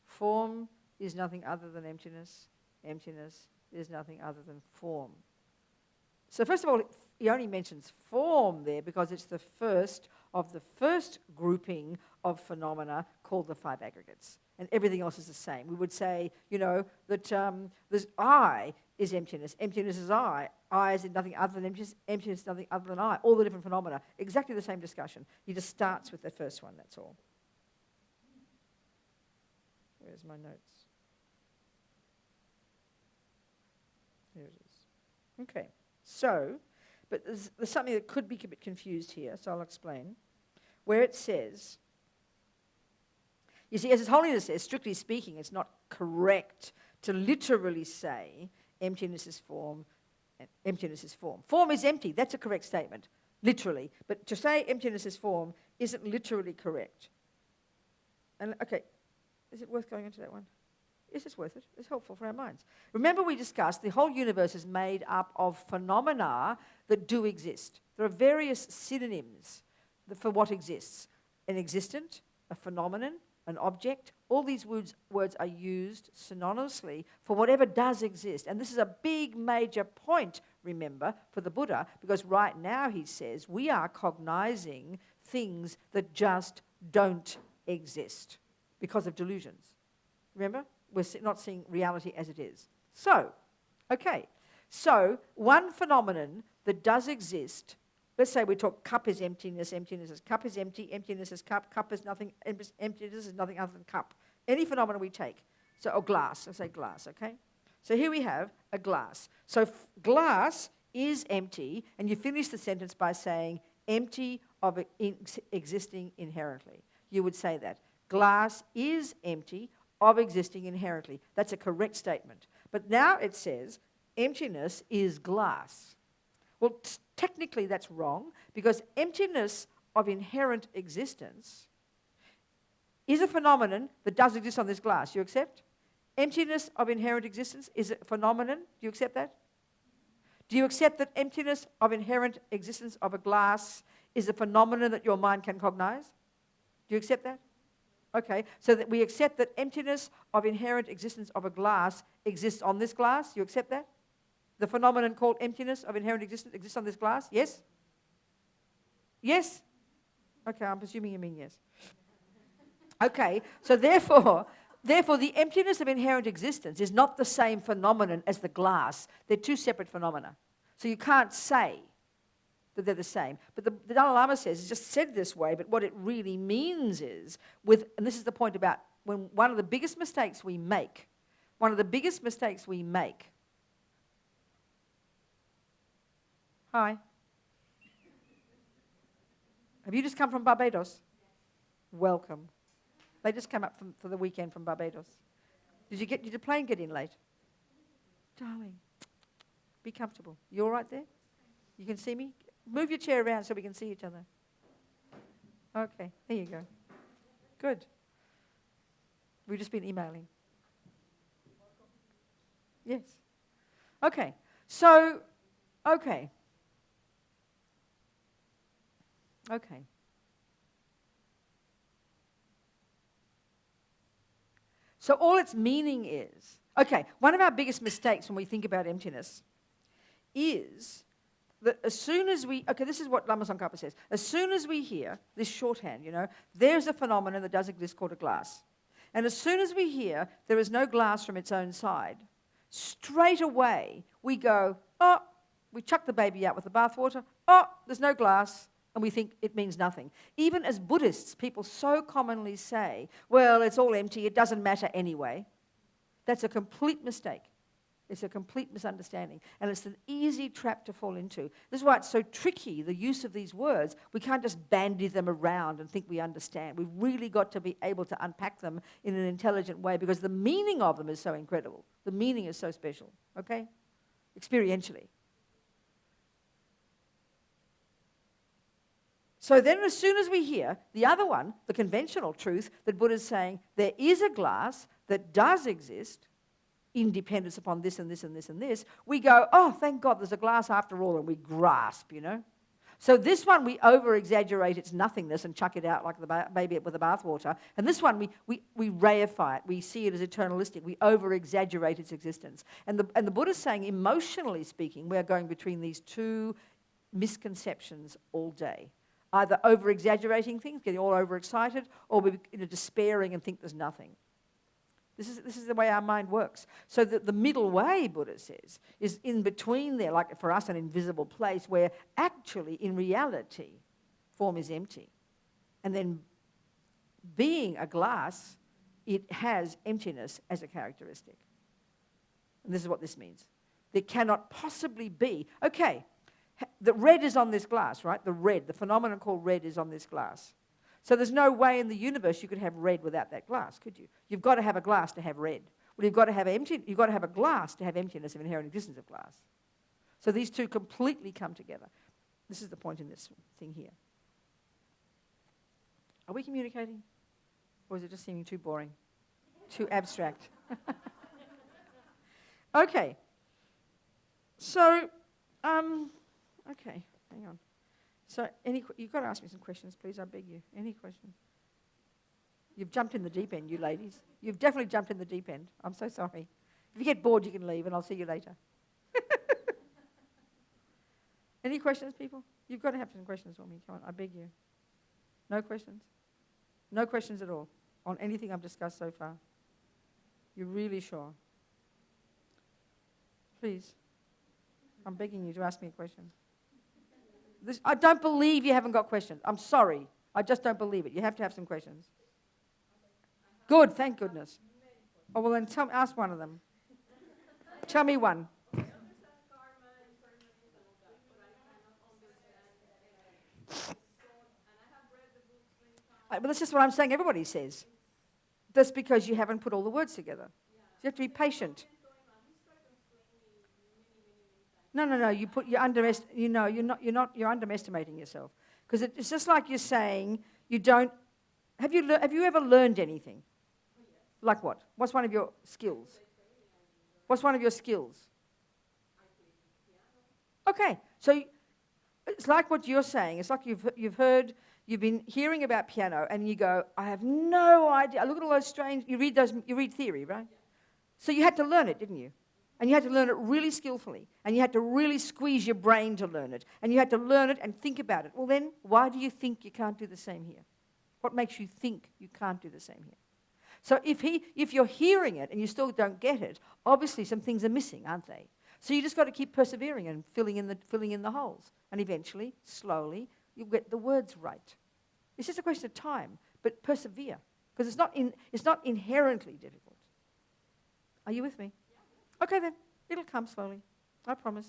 Form is nothing other than emptiness. Emptiness is nothing other than form. So first of all, he only mentions form there because it's the first of the first grouping of phenomena called the five aggregates. And everything else is the same. We would say, you know, that this I is emptiness. Emptiness is I. I is nothing other than emptiness. Emptiness is nothing other than I. All the different phenomena. Exactly the same discussion. He just starts with the first one, that's all. Where's my notes? Here it is. Okay. So, but there's something that could be a bit confused here, so I'll explain. Where it says, you see, as His Holiness says, strictly speaking, it's not correct to literally say emptiness is form and emptiness is form. Form is empty. That's a correct statement, literally. But to say emptiness is form isn't literally correct. And okay, is it worth going into that one? Yes, it's worth it. It's helpful for our minds. Remember we discussed the whole universe is made up of phenomena that do exist. There are various synonyms for what exists. An existent, a phenomenon, an object. All these words are used synonymously for whatever does exist. And this is a big major point, remember, for the Buddha, because right now he says we are cognizing things that just don't exist because of delusions. Remember? We're not seeing reality as it is. So, okay. So, one phenomenon that does exist, let's say we talk cup is emptiness, emptiness is cup is empty, emptiness is cup is nothing, emptiness is nothing other than cup. Any phenomenon we take. So, or glass, let's say glass, okay? So here we have a glass. So glass is empty, and you finish the sentence by saying empty of existing inherently. You would say that. glass is empty of existing inherently. That's a correct statement. But now it says emptiness is glass. Well, technically that's wrong, because emptiness of inherent existence is a phenomenon that does exist on this glass. You accept? Emptiness of inherent existence is a phenomenon. Do you accept that? Do you accept that emptiness of inherent existence of a glass is a phenomenon that your mind can cognize? Do you accept that? Okay, so that we accept that emptiness of inherent existence of a glass exists on this glass. You accept that? The phenomenon called emptiness of inherent existence exists on this glass? Yes? Yes? Okay, I'm presuming you mean yes. Okay, so therefore, the emptiness of inherent existence is not the same phenomenon as the glass. They're two separate phenomena. So you can't say that they're the same. But the Dalai Lama says, it's just said this way, but what it really means is, and this is the point about when one of the biggest mistakes we make, Hi. Have you just come from Barbados? Welcome. They just came up for the weekend from Barbados. Did the plane get in late? Darling, be comfortable. You all right there? You can see me? Move your chair around so we can see each other. Okay, there you go. Good. We've just been emailing. Yes. Okay, so, okay. So all its meaning is, one of our biggest mistakes when we think about emptiness is that as soon as this is what Lama Tsongkhapa says, as soon as we hear this shorthand, there's a phenomenon that does exist called a glass. And as soon as we hear there is no glass from its own side, straight away we go, we chuck the baby out with the bathwater, there's no glass, and we think it means nothing. Even as Buddhists, people so commonly say, well, it's all empty, it doesn't matter anyway. That's a complete mistake. It's a complete misunderstanding. And it's an easy trap to fall into. This is why it's so tricky, the use of these words. We can't just bandy them around and think we understand. We've really got to be able to unpack them in an intelligent way, because the meaning of them is so incredible. The meaning is so special, okay? Experientially. So then as soon as we hear the other one, the conventional truth that Buddha's saying there is a glass that does exist in dependence upon this and this and this and this, we go, thank God there's a glass after all, and we grasp, So this one we over-exaggerate its nothingness and chuck it out like the baby with the bathwater. And this one we reify it. We see it as eternalistic. We over-exaggerate its existence. And the Buddha's saying, emotionally speaking, we are going between these two misconceptions all day. Either over-exaggerating things, getting all overexcited, or we're despairing and think there's nothing. This is the way our mind works. So the middle way, Buddha says, is in between there, like for us an invisible place where actually, in reality, form is empty. And then being a glass, it has emptiness as a characteristic. And this is what this means. There cannot possibly be, the red is on this glass, right? The phenomenon called red is on this glass. So there's no way in the universe you could have red without that glass, could you? You've got to have a glass to have red. Well, you've got to have a glass to have emptiness of inherent existence of glass. So these two completely come together. This is the point in this thing here. Are we communicating? Or is it just seeming too boring? Too abstract? Okay. So, okay, hang on. So, you've got to ask me some questions, please, I beg you. Any questions? You've jumped in the deep end, you ladies. You've definitely jumped in the deep end. I'm so sorry. If you get bored, you can leave, and I'll see you later. Any questions, people? You've got to have some questions for me. Come on, I beg you. No questions? No questions at all on anything I've discussed so far? You're really sure? Please. I'm begging you to ask me a question. I don't believe you haven't got questions. I'm sorry. I just don't believe it. You have to have some questions. Good, thank goodness. Oh, well then ask one of them. Tell me one. But that's just what I'm saying everybody says. That's because you haven't put all the words together. You have to be patient. No. You're underestimating yourself. Because it's just like you're saying you don't. Have you ever learned anything? Like what? What's one of your skills? What's one of your skills? Okay, so it's like what you're saying. It's like you've been hearing about piano, and you go, I have no idea. I look at all those strange. You read theory, right? So you had to learn it, didn't you? And you had to learn it really skillfully, and you had to really squeeze your brain to learn it, and you had to learn it and think about it. Well, then, why do you think you can't do the same here? What makes you think you can't do the same here? So if you're hearing it and you still don't get it, obviously some things are missing, aren't they? So you just got to keep persevering and filling in the holes, and eventually, slowly, you'll get the words right. It's just a question of time, but persevere, because it's not inherently difficult. Are you with me? Okay then, it'll come slowly, I promise.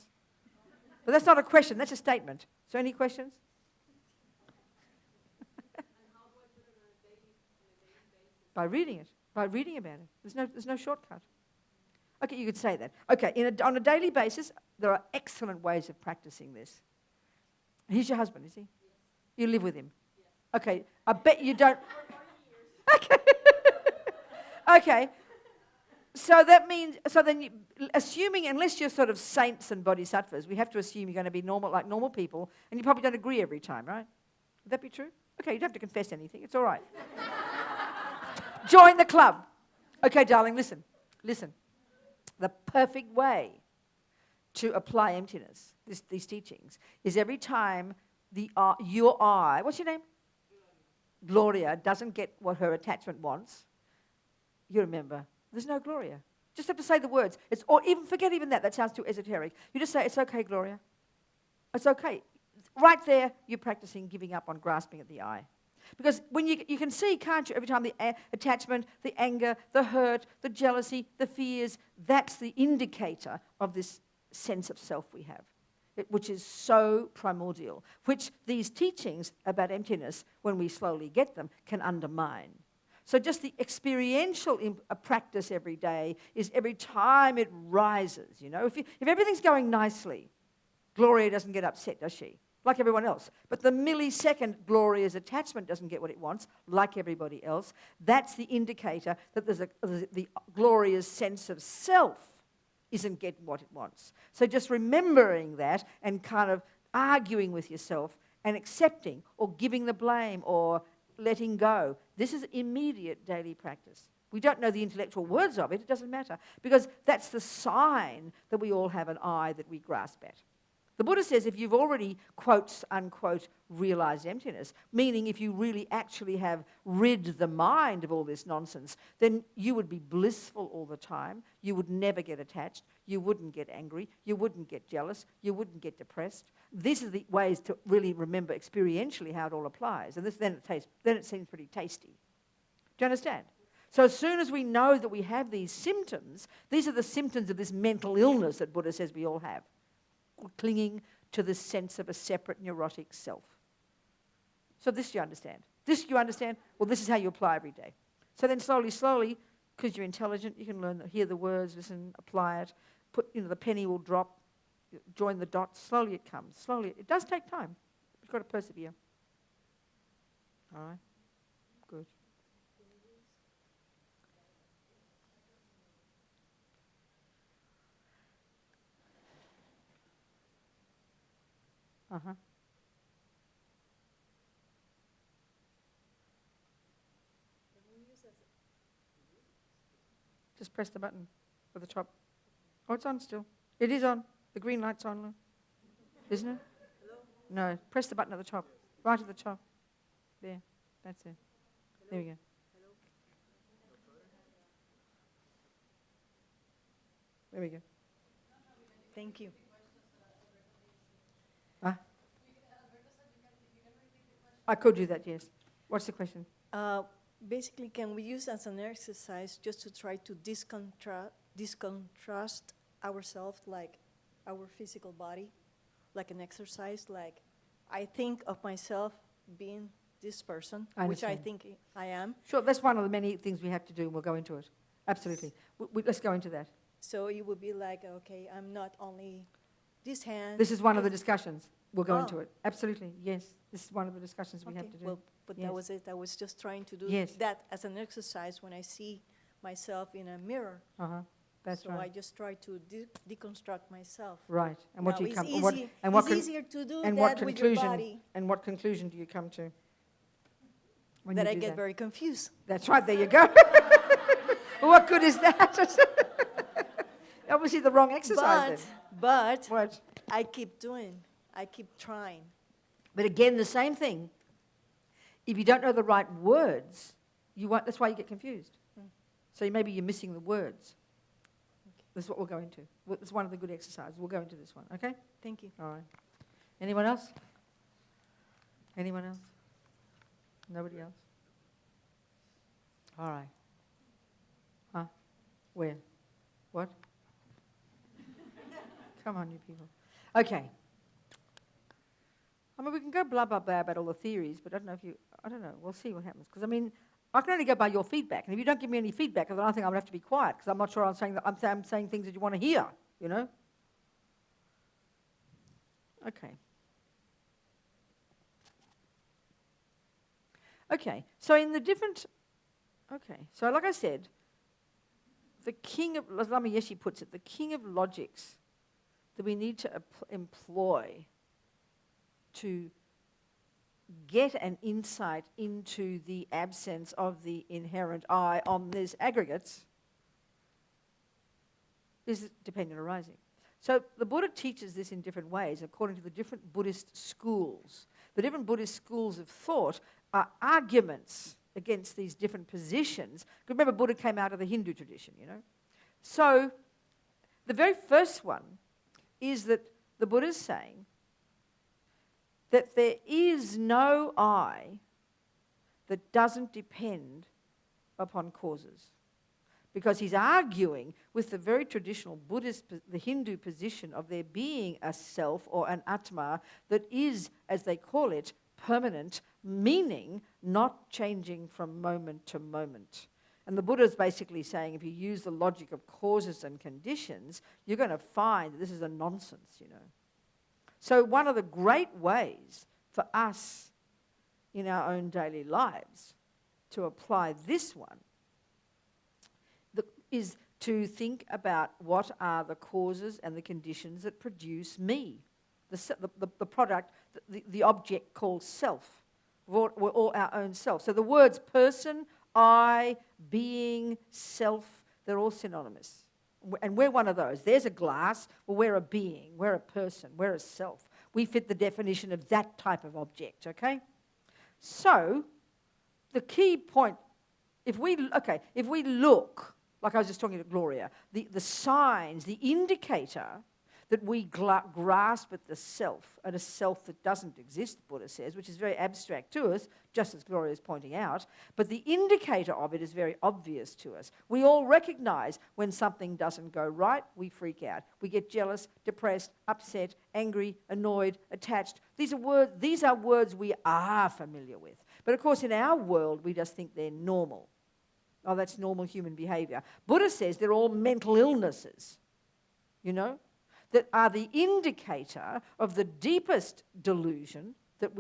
But that's not a question, that's a statement. So any questions? By reading it, by reading about it. There's no shortcut. Okay, you could say that. Okay, on a daily basis, there are excellent ways of practicing this. He's your husband, is he? Yes. You live with him? Yes. Okay, I bet you don't. Okay. Okay. So that means, assuming, unless you're sort of saints and bodhisattvas, we have to assume you're going to be like normal people, and you probably don't agree every time, right? Would that be true? Okay, you don't have to confess anything. It's all right. Join the club. Okay, darling, listen. The perfect way to apply emptiness, these teachings, is every time your eye, what's your name? Gloria doesn't get what her attachment wants, you remember, there's no Gloria. Just have to say the words. Or even forget even that. That sounds too esoteric. You just say, it's okay, Gloria. It's okay. Right there, you're practicing giving up on grasping at the eye. Because when you can see, can't you, every time the attachment, the anger, the hurt, the jealousy, the fears, that's the indicator of this sense of self we have, which is so primordial, which these teachings about emptiness, when we slowly get them, can undermine. So just the experiential practice every day is every time it rises, you know. If everything's going nicely, Gloria doesn't get upset, does she? Like everyone else. But the millisecond Gloria's attachment doesn't get what it wants, like everybody else, that's the indicator that the Gloria's sense of self isn't getting what it wants. So just remembering that and kind of arguing with yourself and accepting or giving the blame or letting go. This is immediate daily practice. We don't know the intellectual words of it, it doesn't matter, because that's the sign that we all have an eye that we grasp at. The Buddha says if you've already, quotes, unquote, realized emptiness, meaning if you really actually have rid the mind of all this nonsense, then you would be blissful all the time, you would never get attached, you wouldn't get angry, you wouldn't get jealous, you wouldn't get depressed. These are the ways to really remember experientially how it all applies, and then it seems pretty tasty. Do you understand? So as soon as we know that we have these symptoms, these are the symptoms of this mental illness that Buddha says we all have. Clinging to the sense of a separate neurotic self. So this you understand. This you understand? Well, this is how you apply every day. So then slowly, because you're intelligent, you can learn, hear the words, listen, apply it. The penny will drop, join the dots. Slowly it comes. Slowly. It does take time. You've got to persevere. All right? Good. Uh-huh. Just press the button at the top. Oh, it's on still. It is on. The green light's on, isn't it? Hello? No, press the button at the top. Right at the top. There. That's it. Hello? There we go. Hello? There we go. Thank you. I could do that, yes. What's the question? Basically, can we use as an exercise just to try to discontrast ourselves, like our physical body, like an exercise? Like, I think of myself being this person, I which I understand. think I am. Sure, that's one of the many things we have to do, and we'll go into it. Absolutely. Let's go into that. So it would be like, okay, I'm not only this hand. This is one of the discussions. We'll go Oh. into it. Absolutely, yes. This is one of the discussions we have to do. Well, but Yes. that was it. I was just trying to do Yes. that as an exercise when I see myself in a mirror. That's so I right. just try to deconstruct myself. Right. And what Now, do you it's come? easy, What, and what it's con- easier to do and that what with your conclusion? body. And what conclusion do you come to? When That you I do get that? very confused. That's right. There you go. Well, what good is that? Obviously, the wrong exercise. But What? I keep doing. I keep trying. But again, the same thing. If you don't know the right words, you won't. That's why you get confused. So maybe you're missing the words. This is what we'll go into. It's one of the good exercises. We'll go into this one. Okay. Thank you. All right. Anyone else? Anyone else? Nobody else? All right. Huh? Where? What? Come on, you people. Okay. I mean, we can go blah, blah, blah about all the theories, but I don't know. We'll see what happens. Because, I mean, I can only go by your feedback. And if you don't give me any feedback, then I think I'm going to have to be quiet, because I'm not sure I'm saying things that you want to hear, you know? Okay. Okay, so in the different, so like I said, the king of, as Lama Yeshe puts it, the king of logics that we need to employ to get an insight into the absence of the inherent I on these aggregates is dependent arising. So the Buddha teaches this in different ways according to the different Buddhist schools. The different Buddhist schools of thought are arguments against these different positions. Remember, Buddha came out of the Hindu tradition, you know. So the very first one is that the Buddha is saying that there is no I that doesn't depend upon causes. Because he's arguing with the very traditional Buddhist, the Hindu position of there being a self or an Atma that is, as they call it, permanent, meaning not changing from moment to moment. And the Buddha is basically saying if you use the logic of causes and conditions, you're going to find that this is a nonsense, you know. So one of the great ways for us in our own daily lives to apply this one is to think about what are the causes and the conditions that produce me, the product, the object called self. We're all our own self. So the words person, I, being, self, they're all synonymous. And we're one of those. There's a glass, well, we're a being, we're a person, we're a self. We fit the definition of that type of object, okay? So the key point, if we look, like I was just talking to Gloria, the signs, the indicator that we grasp at the self, at a self that doesn't exist, Buddha says, which is very abstract to us, just as Gloria is pointing out, but the indicator of it is very obvious to us. We all recognize when something doesn't go right, we freak out. We get jealous, depressed, upset, angry, annoyed, attached. These are words we are familiar with. But of course, in our world, we just think they're normal. Oh, that's normal human behavior. Buddha says they're all mental illnesses, you know, that are the indicator of the deepest delusion that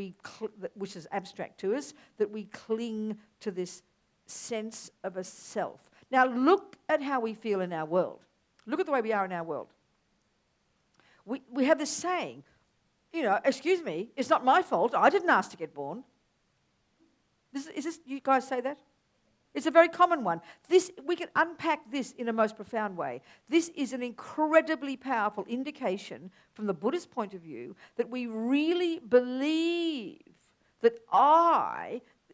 which is abstract to us, that we cling to this sense of a self. Now look at how we feel in our world. Look at the way we are in our world. We have this saying, you know, excuse me, it's not my fault, I didn't ask to get born. You guys say that? It's a very common one. We can unpack this in a most profound way. This is an incredibly powerful indication from the Buddhist point of view that we really believe that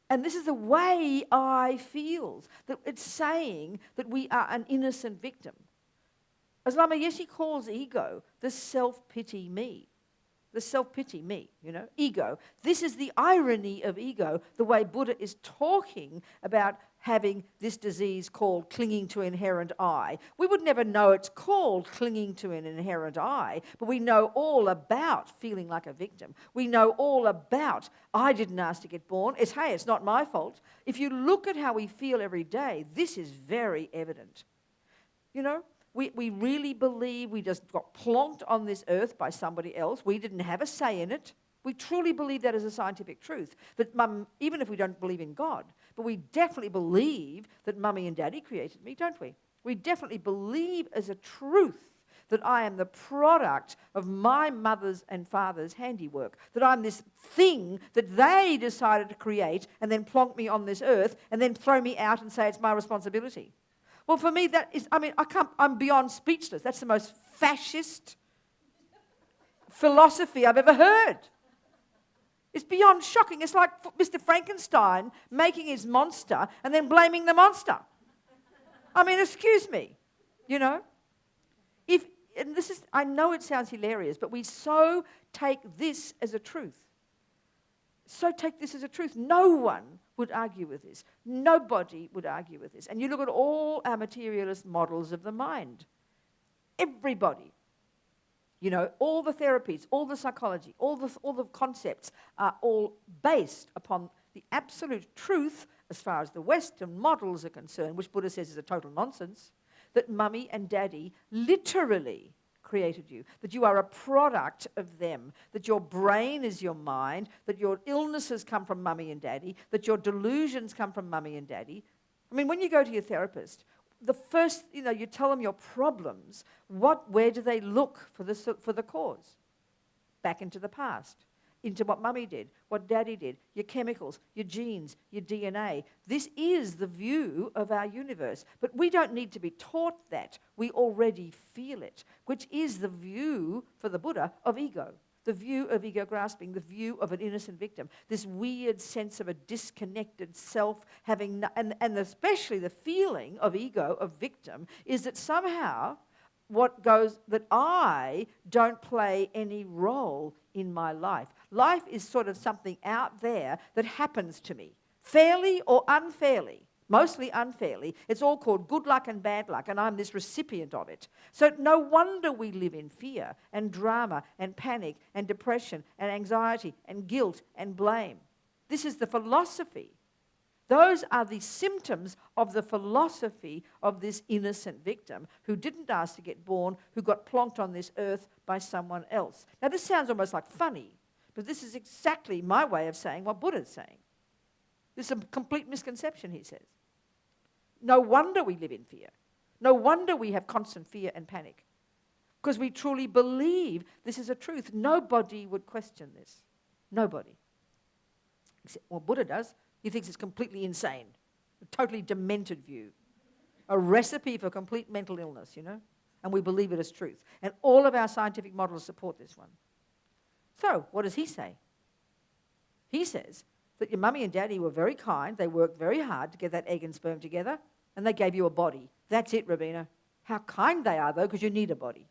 and this is the way I feels, that it's saying that we are an innocent victim. As Lama Yeshe calls ego, the self-pity me. The self-pity me, you know, ego. This is the irony of ego, the way Buddha is talking about having this disease called clinging to inherent I. We would never know it's called clinging to an inherent I, but we know all about feeling like a victim. We know all about, I didn't ask to get born. It's not my fault. If you look at how we feel every day, this is very evident. You know, we really believe we just got plonked on this earth by somebody else. We didn't have a say in it. We truly believe that as a scientific truth. That even if we don't believe in God, but we definitely believe that Mummy and Daddy created me, don't we? We definitely believe as a truth that I am the product of my mother's and father's handiwork, that I'm this thing that they decided to create and then plonk me on this earth and then throw me out and say it's my responsibility. Well, for me, that is, I'm beyond speechless. That's the most fascist philosophy I've ever heard. It's beyond shocking. It's like Mr. Frankenstein making his monster and then blaming the monster. I mean, excuse me, you know. And this is, I know it sounds hilarious, but we so take this as a truth. So take this as a truth. No one would argue with this. Nobody would argue with this. And you look at all our materialist models of the mind. Everybody. You know, all the therapies, all the psychology, all the concepts are all based upon the absolute truth, as far as the Western models are concerned, which Buddha says is a total nonsense, that Mummy and Daddy literally created you, that you are a product of them, that your brain is your mind, that your illnesses come from Mummy and Daddy, that your delusions come from Mummy and Daddy. I mean, when you go to your therapist, the first, you tell them your problems, where do they look for the cause? Back into the past, into what Mummy did, what Daddy did, your chemicals, your genes, your DNA. This is the view of our universe. But we don't need to be taught that. We already feel it, which is the view for the Buddha of ego. The view of ego grasping, the view of an innocent victim, this weird sense of a disconnected self having, and especially the feeling of ego, of victim, is that somehow that I don't play any role in my life. Life is sort of something out there that happens to me, fairly or unfairly. Mostly unfairly. It's all called good luck and bad luck, and I'm this recipient of it. So no wonder we live in fear and drama and panic and depression and anxiety and guilt and blame. This is the philosophy. Those are the symptoms of the philosophy of this innocent victim who didn't ask to get born, who got plonked on this earth by someone else. Now this sounds almost like funny, but this is exactly my way of saying what Buddha's saying. This is a complete misconception, he says. No wonder we live in fear. No wonder we have constant fear and panic. Because we truly believe this is a truth. Nobody would question this. Nobody. Well, Buddha does. He thinks it's completely insane. A totally demented view. A recipe for complete mental illness, And we believe it as truth. And all of our scientific models support this one. So, what does he say? He says that your Mummy and Daddy were very kind. They worked very hard to get that egg and sperm together, and they gave you a body. That's it, Robina. How kind they are, though, because you need a body.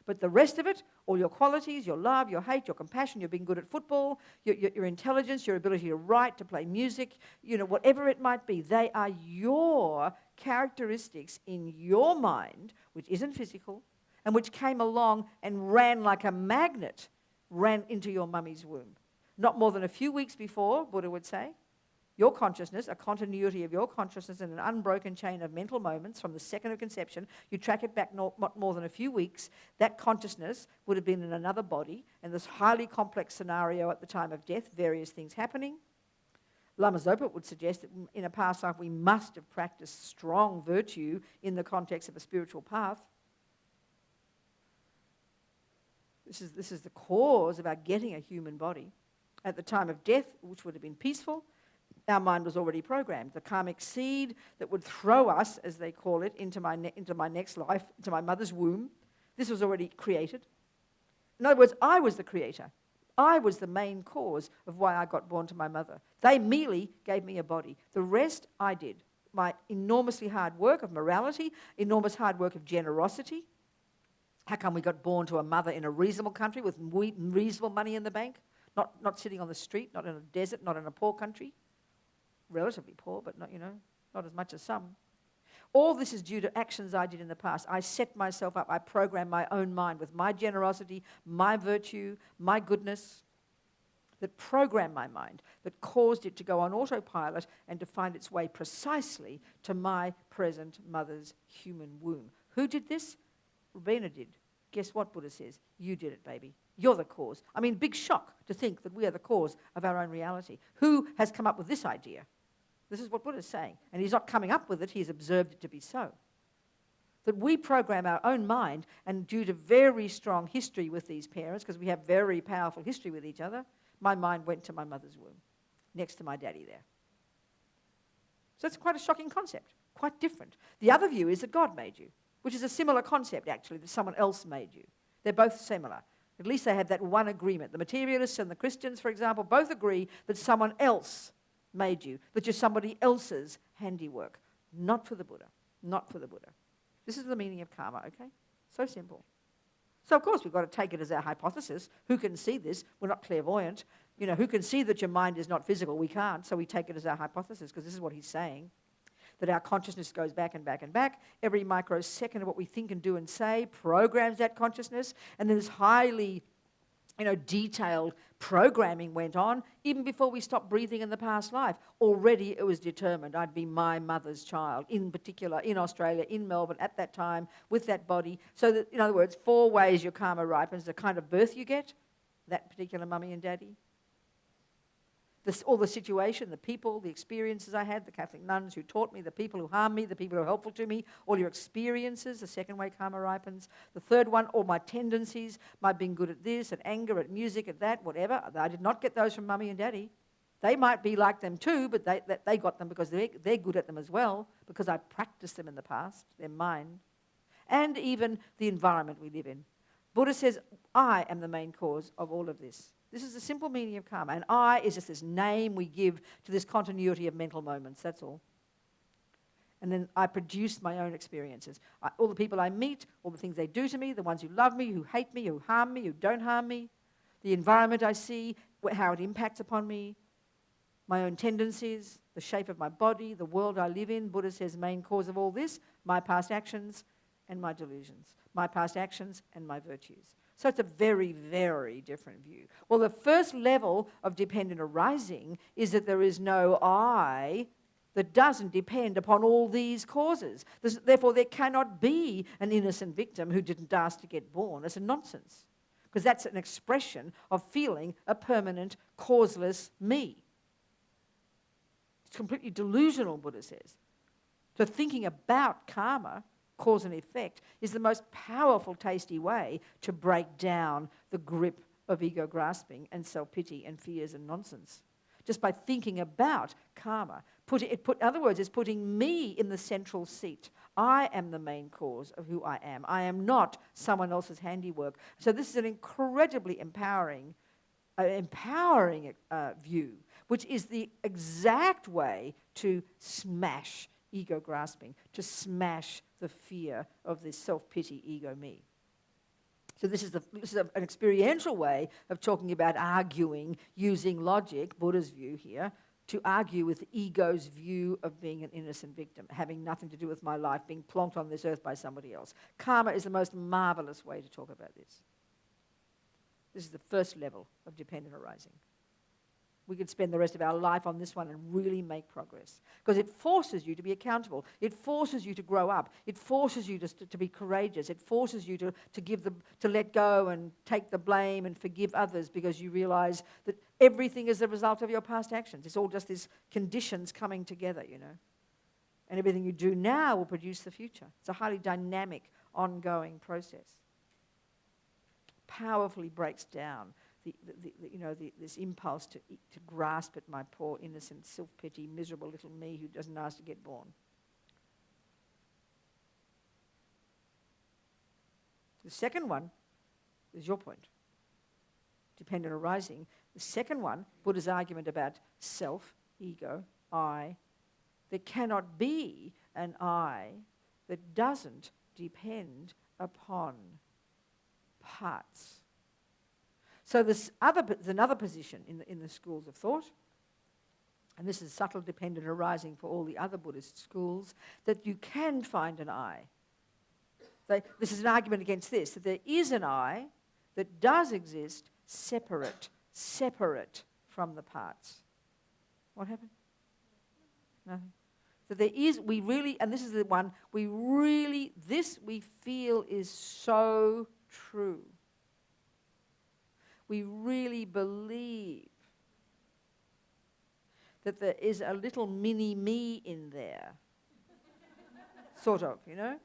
But the rest of it, all your qualities, your love, your hate, your compassion, your being good at football, your intelligence, your ability to write, to play music, whatever it might be, they are your characteristics in your mind, which isn't physical, and which came along and ran like a magnet, ran into your mummy's womb. Not more than a few weeks before, Buddha would say, your consciousness, a continuity of your consciousness in an unbroken chain of mental moments from the second of conception, you track it back not more than a few weeks, that consciousness would have been in another body, and this highly complex scenario at the time of death, various things happening. Lama Zopa would suggest that in a past life we must have practiced strong virtue in the context of a spiritual path. This is the cause of our getting a human body. At the time of death, which would have been peaceful, our mind was already programmed. The karmic seed that would throw us, as they call it, into my next life, into my mother's womb, this was already created. In other words, I was the creator. I was the main cause of why I got born to my mother. They merely gave me a body. The rest I did. My enormously hard work of morality, enormous hard work of generosity. How come we got born to a mother in a reasonable country with reasonable money in the bank? Not sitting on the street, not in a desert, not in a poor country. Relatively poor, but not, not as much as some. All this is due to actions I did in the past. I set myself up. I program my own mind with my generosity, my virtue, my goodness, that programmed my mind, that caused it to go on autopilot and to find its way precisely to my present mother's human womb. Who did this? Robina did. Guess what Buddha says? You did it, baby. You're the cause. I mean, big shock to think that we are the cause of our own reality. Who has come up with this idea? This is what Buddha's saying. And he's not coming up with it, he's observed it to be so. That we program our own mind, and due to very strong history with these parents, because we have very powerful history with each other, my mind went to my mother's womb, next to my daddy there. So it's quite a shocking concept, quite different. The other view is that God made you, which is a similar concept, actually, that someone else made you. They're both similar. At least they have that one agreement. The materialists and the Christians, for example, both agree that someone else made you, that you're somebody else's handiwork. Not for the Buddha. Not for the Buddha. This is the meaning of karma, okay? So simple. So, of course, we've got to take it as our hypothesis. Who can see this? We're not clairvoyant. You know, who can see that your mind is not physical? We can't, so we take it as our hypothesis, because this is what he's saying, that our consciousness goes back and back and back. Every microsecond of what we think and do and say programs that consciousness, and then this highly, detailed programming went on even before we stopped breathing in the past life. Already it was determined I'd be my mother's child, in particular in Australia, in Melbourne, at that time, with that body. So that, in other words, 4 ways your karma ripens: the kind of birth you get, that particular mummy and daddy, all the situation, the people, the experiences I had, the Catholic nuns who taught me, the people who harmed me, the people who were helpful to me, all your experiences, the second way karma ripens. The third one, all my tendencies, my being good at this, at anger, at music, at that, whatever. I did not get those from mummy and daddy. They might be like them too, but they got them because they're good at them as well, because I practiced them in the past. They're mine. And even the environment we live in. Buddha says, I am the main cause of all of this. This is the simple meaning of karma. And I is just this name we give to this continuity of mental moments, that's all. And then I produce my own experiences. All the people I meet, all the things they do to me, the ones who love me, who hate me, who harm me, who don't harm me, the environment I see, how it impacts upon me, my own tendencies, the shape of my body, the world I live in. Buddha says main cause of all this, my past actions and my delusions, my past actions and my virtues. So it's a very, very different view. Well, the first level of dependent arising is that there is no I that doesn't depend upon all these causes. Therefore, there cannot be an innocent victim who didn't ask to get born. It's a nonsense, because that's an expression of feeling a permanent, causeless me. It's completely delusional, Buddha says. So thinking about karma, cause and effect, is the most powerful, tasty way to break down the grip of ego grasping and self-pity and fears and nonsense. Just by thinking about karma. In other words, it's putting me in the central seat. I am the main cause of who I am. I am not someone else's handiwork. So this is an incredibly empowering view, which is the exact way to smash ego grasping, to smash the fear of this self-pity ego me. So this is an experiential way of talking about arguing using logic, Buddha's view here, to argue with the ego's view of being an innocent victim, having nothing to do with my life, being plonked on this earth by somebody else. Karma is the most marvelous way to talk about this. This is the first level of dependent arising. We could spend the rest of our life on this one and really make progress, because it forces you to be accountable. It forces you to grow up. It forces you to be courageous. It forces you to let go and take the blame and forgive others, because you realize that everything is the result of your past actions. It's all just these conditions coming together, And everything you do now will produce the future. It's a highly dynamic, ongoing process. Powerfully breaks down this impulse to grasp at my poor, innocent, self-pity, miserable little me who doesn't ask to get born. The second one is your point. Dependent arising. The second one, Buddha's argument about self, ego, I. There cannot be an I that doesn't depend upon parts. So there's another position in the schools of thought, and this is subtle dependent arising for all the other Buddhist schools, that you can find an I. This is an argument against this, that there is an I that does exist separate from the parts. What happened? Nothing. That there is, we really, and this is the one, this we feel is so true. We really believe that there is a little mini me in there. Sort of, you know?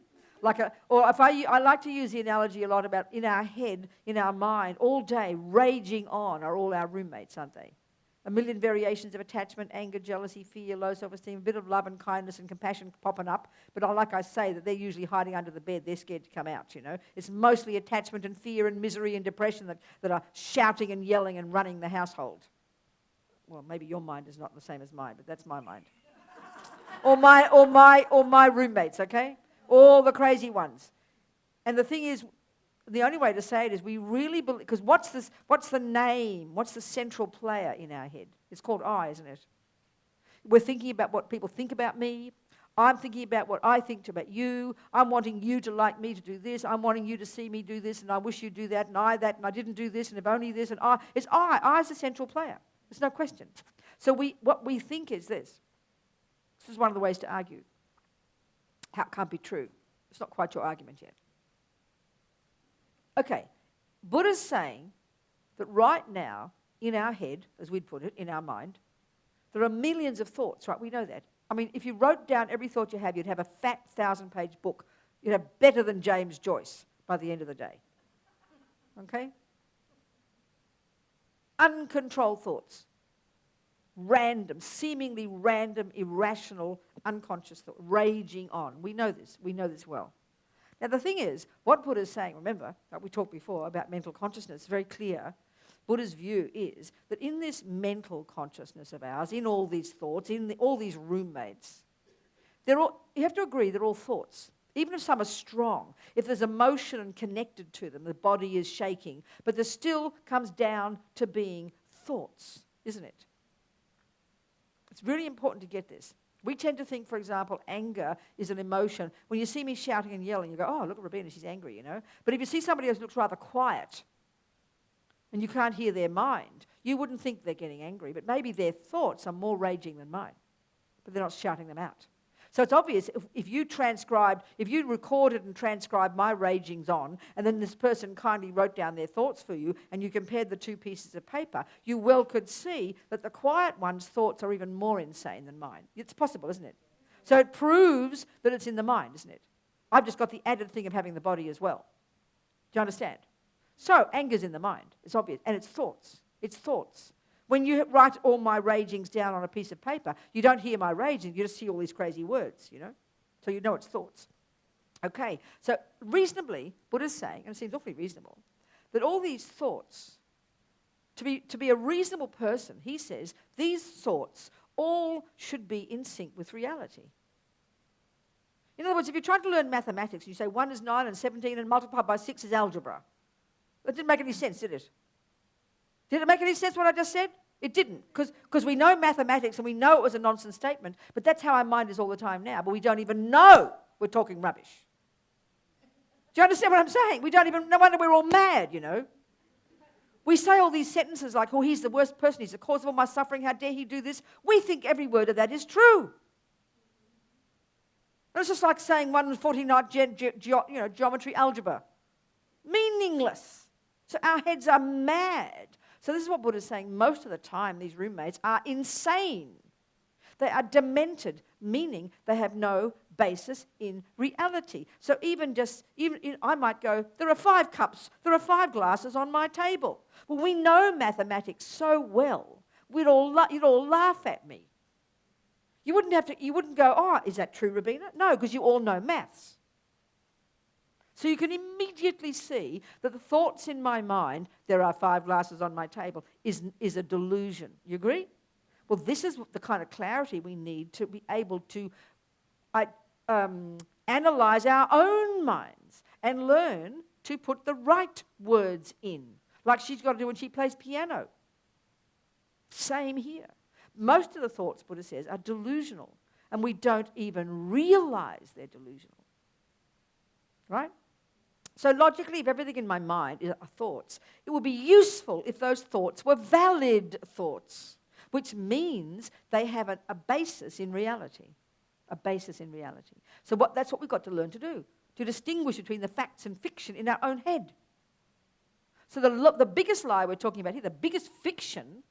I like to use the analogy a lot about in our head, in our mind, all day, raging on are all our roommates, aren't they? A million variations of attachment, anger, jealousy, fear, low self-esteem, a bit of love and kindness and compassion popping up. But like I say, that they're usually hiding under the bed. They're scared to come out, you know. It's mostly attachment and fear and misery and depression that are shouting and yelling and running the household. Well, maybe your mind is not the same as mine, but that's my mind. or my roommates, okay? All the crazy ones. And the thing is, the only way to say it is we really believe, because what's the name? What's the central player in our head? It's called I, isn't it? We're thinking about what people think about me. I'm thinking about what I think about you. I'm wanting you to like me to do this. I'm wanting you to see me do this, and I wish you'd do that, and I didn't do this, and if only this, and I. It's I. I's the central player. There's no question. So what we think is this. This is one of the ways to argue. How it can't be true. It's not quite your argument yet. Okay, Buddha's saying that right now, in our head, as we'd put it, in our mind, there are millions of thoughts, right? We know that. I mean, if you wrote down every thought you have, you'd have a fat 1,000-page book. You'd have better than James Joyce by the end of the day. Okay? Uncontrolled thoughts. Random, seemingly random, irrational, unconscious thought, raging on. We know this. We know this well. Now, the thing is, what Buddha is saying, remember, like we talked before about mental consciousness, very clear. Buddha's view is that in this mental consciousness of ours, in all these thoughts, all these roommates, you have to agree they're all thoughts. Even if some are strong, if there's emotion connected to them, the body is shaking, but there still comes down to being thoughts, isn't it? It's really important to get this. We tend to think, for example, anger is an emotion. When you see me shouting and yelling, you go, oh, look at Robina, she's angry, you know. But if you see somebody else who looks rather quiet and you can't hear their mind, you wouldn't think they're getting angry, but maybe their thoughts are more raging than mine, but they're not shouting them out. So it's obvious if you recorded and transcribed my ragings on, and then this person kindly wrote down their thoughts for you, and you compared the two pieces of paper, you well could see that the quiet one's thoughts are even more insane than mine. It's possible, isn't it? So it proves that it's in the mind, isn't it? I've just got the added thing of having the body as well. Do you understand? So anger's in the mind. It's obvious. And it's thoughts. It's thoughts. When you write all my ragings down on a piece of paper, you don't hear my raging, you just see all these crazy words, you know? So you know it's thoughts. Okay, so reasonably, Buddha's saying, and it seems awfully reasonable, that all these thoughts, to be a reasonable person, he says, these thoughts all should be in sync with reality. In other words, if you're trying to learn mathematics, you say 1 is 9 and 17 and multiplied by 6 is algebra. That didn't make any sense, did it? Did it make any sense what I just said? It didn't, because we know mathematics and we know it was a nonsense statement, but that's how our mind is all the time now, but we don't even know we're talking rubbish. Do you understand what I'm saying? We don't even, no wonder we're all mad, you know. We say all these sentences like, oh, he's the worst person, he's the cause of all my suffering, how dare he do this? We think every word of that is true. And it's just like saying 149 geometry algebra. Meaningless. So our heads are mad. So this is what Buddha's saying. Most of the time, these roommates are insane. They are demented, meaning they have no basis in reality. So I might go, there are 5 cups, there are 5 glasses on my table. Well, we know mathematics so well, you'd all laugh at me. You wouldn't go, oh, is that true, Robina? No, because you all know maths. So you can immediately see that the thoughts in my mind, there are 5 glasses on my table, is a delusion. You agree? Well, this is the kind of clarity we need to be able to analyze our own minds and learn to put the right words in, like she's got to do when she plays piano. Same here. most of the thoughts, Buddha says, are delusional, and we don't even realize they're delusional. Right? So logically, if everything in my mind are thoughts, it would be useful if those thoughts were valid thoughts, which means they have a basis in reality. A basis in reality. So that's what we've got to learn to do, to distinguish between the facts and fiction in our own head. So the biggest lie we're talking about here, the biggest fiction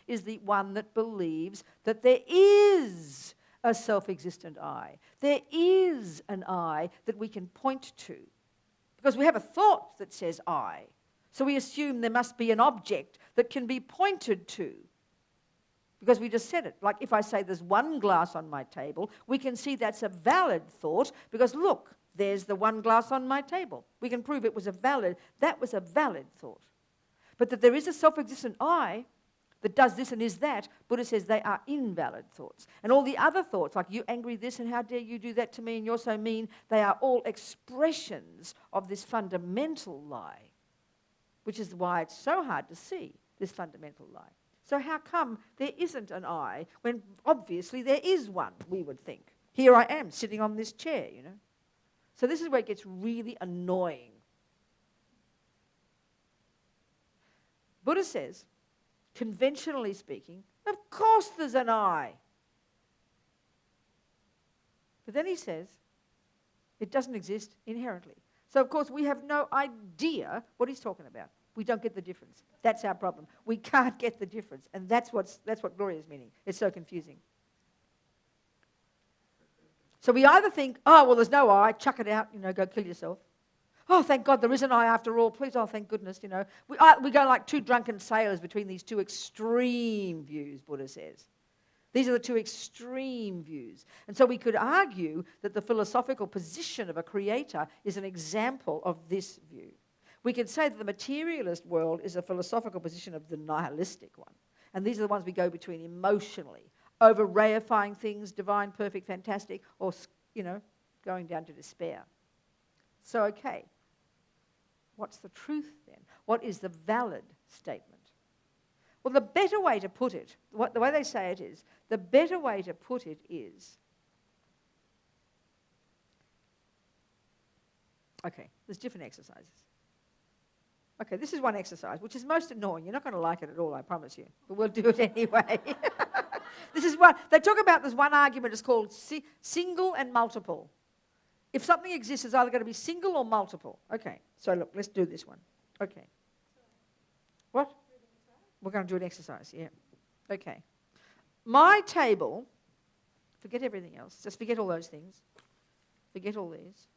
is the one that believes that there is a self-existent I. There is an I that we can point to. Because we have a thought that says I. So we assume there must be an object that can be pointed to. Because we just said it. Like if I say there's one glass on my table, we can see that's a valid thought because look, there's the one glass on my table. We can prove that was a valid thought. But that there is a self-existent I that does this and is that, Buddha says they are invalid thoughts. And all the other thoughts, like you angry this and how dare you do that to me and you're so mean, they are all expressions of this fundamental lie, which is why it's so hard to see this fundamental lie. So how come there isn't an I when obviously there is one, we would think? Here I am sitting on this chair, you know. So this is where it gets really annoying. Buddha says, conventionally speaking, of course there's an I. But then he says, it doesn't exist inherently. So of course we have no idea what he's talking about. We don't get the difference. That's our problem. We can't get the difference. And that's what Gloria's meaning. It's so confusing. So we either think, oh, well, there's no I, chuck it out, you know, go kill yourself. Oh, thank God there is an I after all. Please, oh, thank goodness, you know. We go like two drunken sailors between these two extreme views, Buddha says. These are the two extreme views. And so we could argue that the philosophical position of a creator is an example of this view. We could say that the materialist world is a philosophical position of the nihilistic one. And these are the ones we go between emotionally, over reifying things, divine, perfect, fantastic, or, you know, going down to despair. So, okay, what's the truth then? What is the valid statement? Well, the better way to put it, the way they say it is, the better way to put it is, okay, there's different exercises. Okay, this is one exercise, which is most annoying. You're not going to like it at all, I promise you. But we'll do it anyway. This is one. They talk about this one argument. It's called single and multiple. If something exists, it's either going to be single or multiple. Okay, so look, let's do this one. Okay. What? We're going to do an exercise, yeah. Okay. My table, forget everything else. Just forget all those things. Forget all these.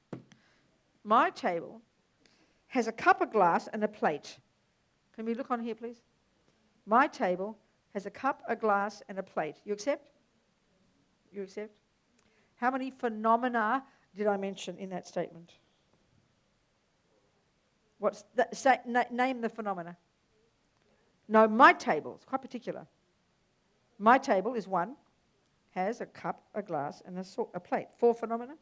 My table has a cup, a glass, and a plate. Can we look on here, please? My table has a cup, a glass, and a plate. You accept? You accept? How many phenomena did I mention in that statement? What's that? Name the phenomena. No, my table is quite particular. My table is one, has a cup, a glass, and a plate. 4 phenomena.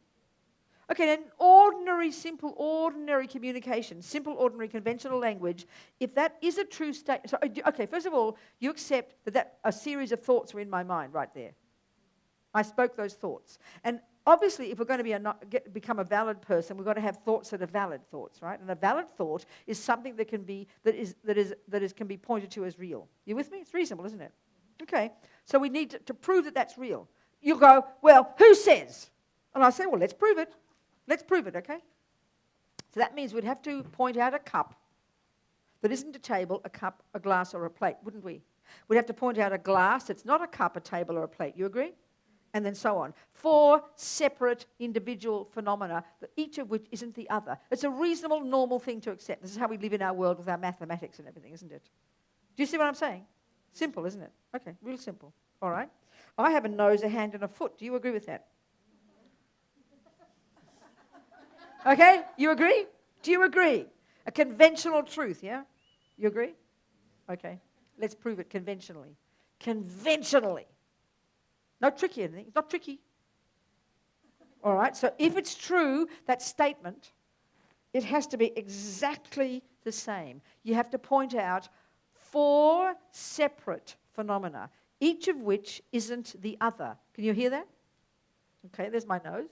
Okay, then ordinary, simple, ordinary communication, simple, ordinary, conventional language, if that is a true state... So, okay, first of all, you accept that a series of thoughts were in my mind right there. I spoke those thoughts. And obviously, if we're going to become a valid person, we've got to have thoughts that are valid thoughts, right? And a valid thought is something that can be can be pointed to as real. You with me? It's reasonable, isn't it? Okay, so we need to prove that that's real. You go, well, who says? And I say, well, let's prove it. Let's prove it, okay? So that means we'd have to point out a cup that isn't a table, a cup, a glass, or a plate, wouldn't we? We'd have to point out a glass that's not a cup, a table, or a plate. You agree? And then so on. 4 separate individual phenomena, each of which isn't the other. It's a reasonable, normal thing to accept. This is how we live in our world with our mathematics and everything, isn't it? Do you see what I'm saying? Simple, isn't it? Okay, real simple. All right. I have a nose, a hand, and a foot. Do you agree with that? Okay, you agree? Do you agree? A conventional truth, yeah? You agree? Okay, let's prove it conventionally. Conventionally. Not tricky anything. It's not tricky. All right, so if it's true, that statement, it has to be exactly the same. You have to point out 4 separate phenomena, each of which isn't the other. Can you hear that? Okay, there's my nose.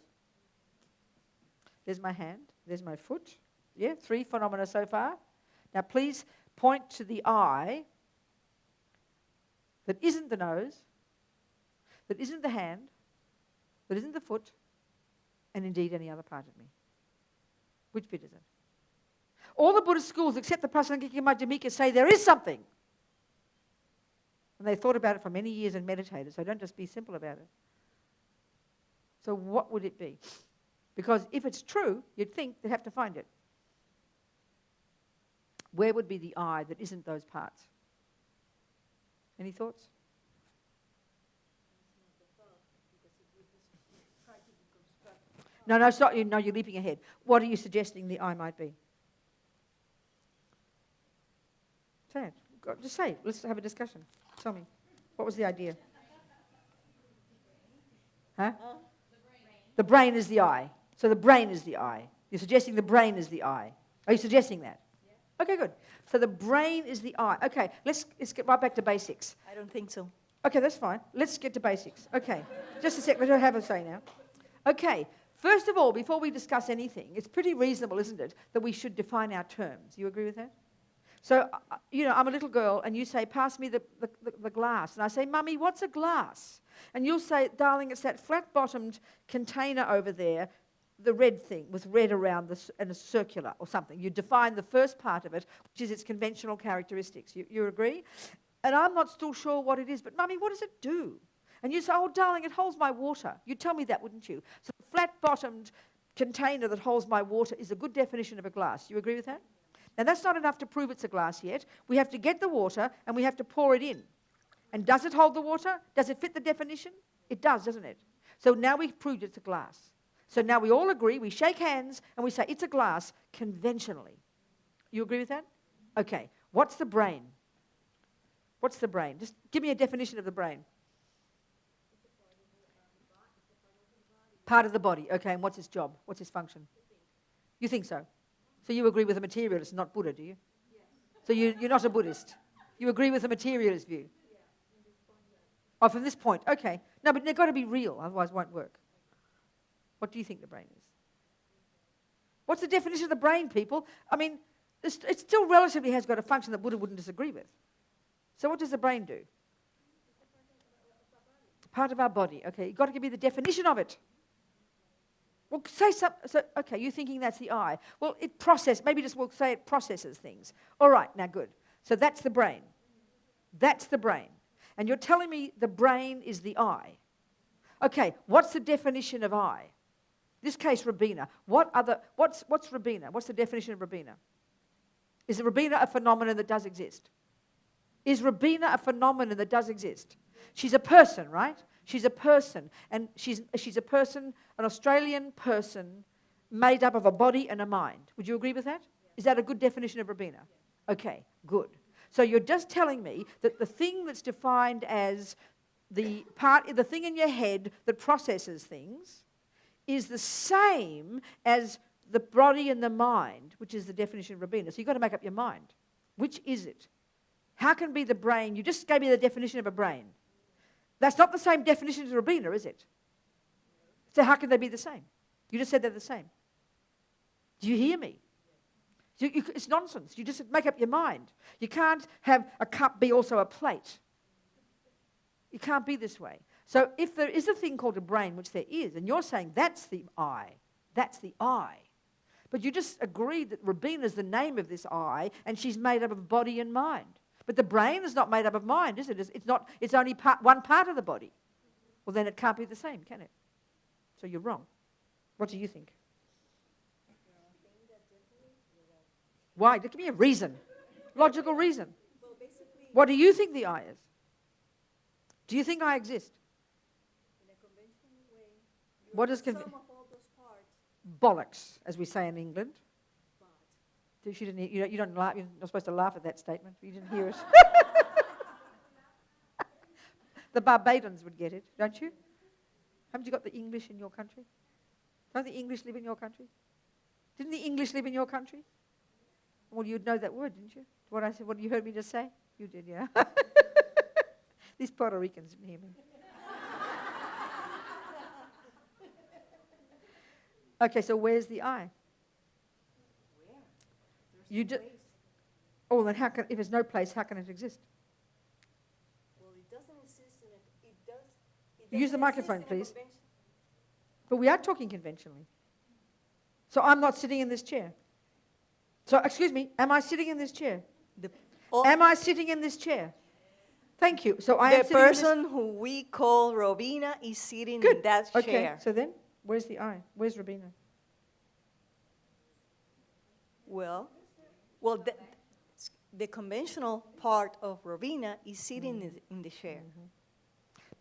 There's my hand. There's my foot. Yeah, 3 phenomena so far. Now please point to the eye that isn't the nose, that isn't the hand, that isn't the foot, and indeed any other part of me. Which bit is it? All the Buddhist schools, except the Prasangika Madhyamika, say there is something. And they thought about it for many years and meditated, so don't just be simple about it. So what would it be? Because if it's true, you'd think they'd have to find it. Where would be the I that isn't those parts? Any thoughts? No, it's not. No, you're leaping ahead. What are you suggesting the I might be? Say it. Just say it. Let's have a discussion. Tell me. What was the idea? Huh? The brain is the I. So the brain is the I. You're suggesting the brain is the I. Are you suggesting that? Yeah. Okay, good. So the brain is the I. Okay, let's get right back to basics. I don't think so. Okay, that's fine. Let's get to basics. Okay, just a sec. Let her have a say now. Okay, first of all, before we discuss anything, it's pretty reasonable, isn't it, that we should define our terms. You agree with that? So, I'm a little girl, and you say, pass me the glass. And I say, Mummy, what's a glass? And you'll say, darling, it's that flat-bottomed container over there, the red thing with red around this and a circular or something. You define the first part of it, which is its conventional characteristics. You agree? And I'm not still sure what it is, but Mummy, what does it do? And you say, oh, darling, it holds my water. You'd tell me that, wouldn't you? So the flat-bottomed container that holds my water is a good definition of a glass. You agree with that? Now, that's not enough to prove it's a glass yet. We have to get the water and we have to pour it in. And does it hold the water? Does it fit the definition? It does, doesn't it? So now we've proved it's a glass. So now we all agree, we shake hands, and we say it's a glass conventionally. You agree with that? Okay. What's the brain? What's the brain? Just give me a definition of the brain. Part of the body. Okay, and what's its job? What's its function? You think so? So you agree with the materialist, not Buddha, do you? So you're not a Buddhist. You agree with the materialist view? Oh, from this point. Okay. No, but they've got to be real, otherwise it won't work. What do you think the brain is? What's the definition of the brain, people? I mean, it still relatively has got a function that Buddha wouldn't disagree with. So what does the brain do? Part of our body. Okay, you've got to give me the definition of it. Well, say something. So, okay, you're thinking that's the I. Well, we'll say it processes things. All right, now good. So that's the brain. That's the brain. And you're telling me the brain is the I. Okay, what's the definition of I? This case, Robina. What's Robina? What's the definition of Robina? Is Robina a phenomenon that does exist? Is Robina a phenomenon that does exist? She's a person, right? She's a person. And she's a person, an Australian person, made up of a body and a mind. Would you agree with that? Is that a good definition of Robina? Okay, good. So you're just telling me that the thing that's defined as the thing in your head that processes things is the same as the body and the mind, which is the definition of Robina. So you've got to make up your mind. Which is it? How can be the brain? You just gave me the definition of a brain. That's not the same definition as Robina, is it? So how can they be the same? You just said they're the same. Do you hear me? It's nonsense. You just make up your mind. You can't have a cup be also a plate. You can't be this way. So if there is a thing called a brain, which there is, and you're saying that's the I, but you just agreed that Robina is the name of this I, and she's made up of body and mind. But the brain is not made up of mind, is it? It's only one part of the body. Well, then it can't be the same, can it? So you're wrong. What do you think? Why? Give me a reason. Logical reason. Well, basically, what do you think the I is? Do you think I exist? in a conventional way, What is sum of all those parts, bollocks, as we say in England? but She didn't, you don't laugh. You're not supposed to laugh at that statement. You didn't hear it. The Barbadians would get it, don't you? Haven't you got the English in your country? Don't the English live in your country? Didn't the English live in your country? Well, you'd know that word, didn't you? What I said, what you heard me just say? You did, yeah. These Puerto Ricans didn't hear me. Okay, so where's the I? You just. Oh, then how can? If there's no place, how can it exist? Well, it doesn't exist in it. It does. Use the microphone, please. But we are talking conventionally. So I'm not sitting in this chair. So, excuse me, am I sitting in this chair? Am I sitting in this chair? Thank you. So I am The sitting in person who we call Robina is sitting in that okay. chair. So then, where's the I? Where's Robina? Well, the conventional part of Robina is sitting in the chair.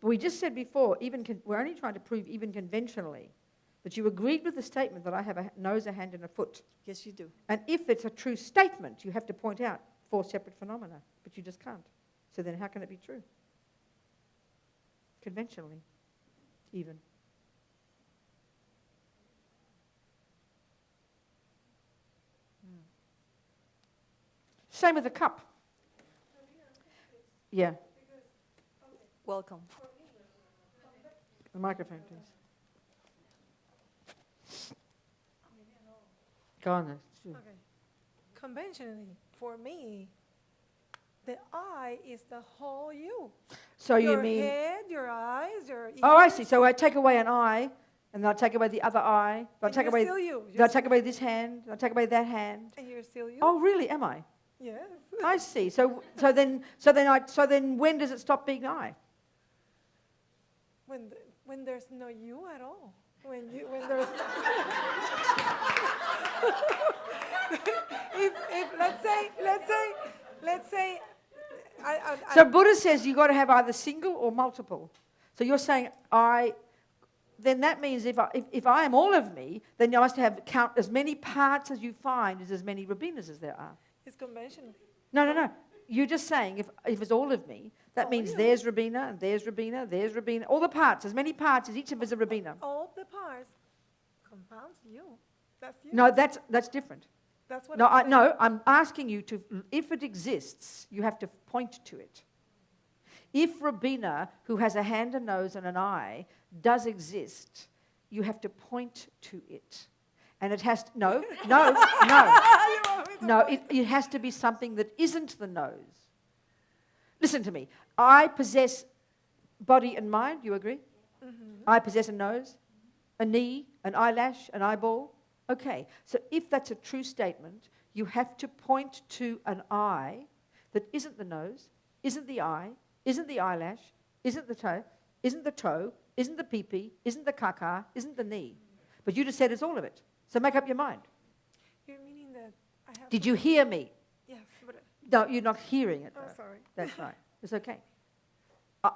But we just said before, we're only trying to prove even conventionally that you agreed with the statement that I have a nose, a hand, and a foot. Yes, you do. And if it's a true statement, you have to point out 4 separate phenomena, but you just can't. So then how can it be true? Conventionally, even. Same with the cup. Yeah. Welcome. The microphone, please. Go on. Okay. Conventionally, for me, the I is the whole you. So your you mean... head, your eyes, your ears. Oh, I see. So I take away an eye, and then I take away the other eye. Then I And take you're away... still you. Then I take away this hand. Then I take away that hand. And you're still you. Oh, really? Am I? Yes. I see. So then when does it stop being I? When there's no you at all. When there's if let's say So Buddha says you got to have either single or multiple. So you're saying I. Then that means if I am all of me, then you must have count as many parts as you find as many Robinas as there are. it's conventional. No. You're just saying if it's all of me, that means there's Robina and there's Robina, there's Robina, all the parts, as many parts as each of us are Robina. All the parts compounds you. That's you. No, that's different. That's what No, I'm saying. no, I'm asking you to, if it exists, you have to point to it. If Robina, who has a hand, a nose, and an eye, does exist, you have to point to it. And it has to, no, it has to be something that isn't the nose. Listen to me. I possess body and mind, you agree? Mm-hmm. I possess a nose, a knee, an eyelash, an eyeball. Okay, so if that's a true statement, you have to point to an eye that isn't the nose, isn't the eye, isn't the eyelash, isn't the toe, isn't the pee-pee, isn't the caca, isn't the knee. But you just said it's all of it. So make up your mind. You're meaning that I have. Did you hear me? Yes, but. No, you're not hearing it. Oh, though. sorry. That's right. It's okay.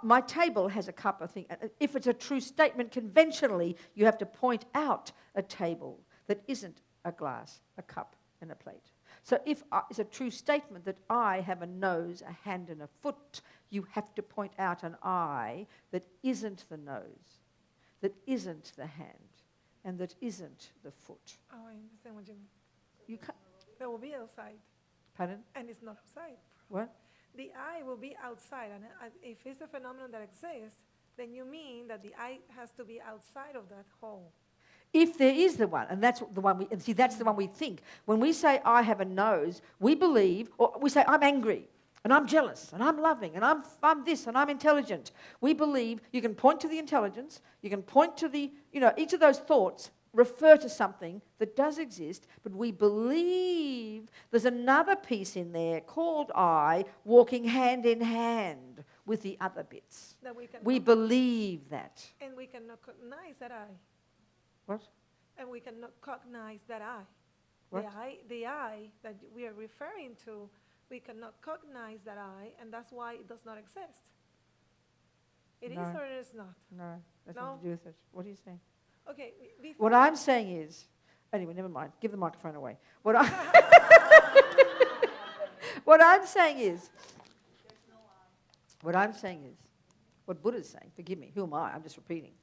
My table has a cup, I think. If it's a true statement, conventionally, you have to point out a table that isn't a glass, a cup, and a plate. So if it's a true statement that I have a nose, a hand, and a foot, you have to point out an eye that isn't the nose, that isn't the hand, and that isn't the foot. Oh, I understand what you mean. You can't. That will be outside. Pardon? And it's not outside. What? The eye will be outside, and if it's a phenomenon that exists, then you mean that the eye has to be outside of that whole. If there is the one, and that's the one that's the one we think. When we say I have a nose, we believe, or we say I'm angry, and I'm jealous, and I'm loving, and I'm this, and I'm intelligent. We believe you can point to the intelligence, you can point to the, each of those thoughts refer to something that does exist, but we believe there's another piece in there called I walking hand in hand with the other bits. That we believe that. And we cannot recognize that I. What? And we cannot cognize that I. What? The I that we are referring to, we cannot cognize that I, and that's why it does not exist. It is or it is not? No, that's nothing to do with it. What are you saying? Okay. What I'm saying is, anyway, never mind. Give the microphone away. What I'm saying is, what Buddha's saying, forgive me, who am I? I'm just repeating.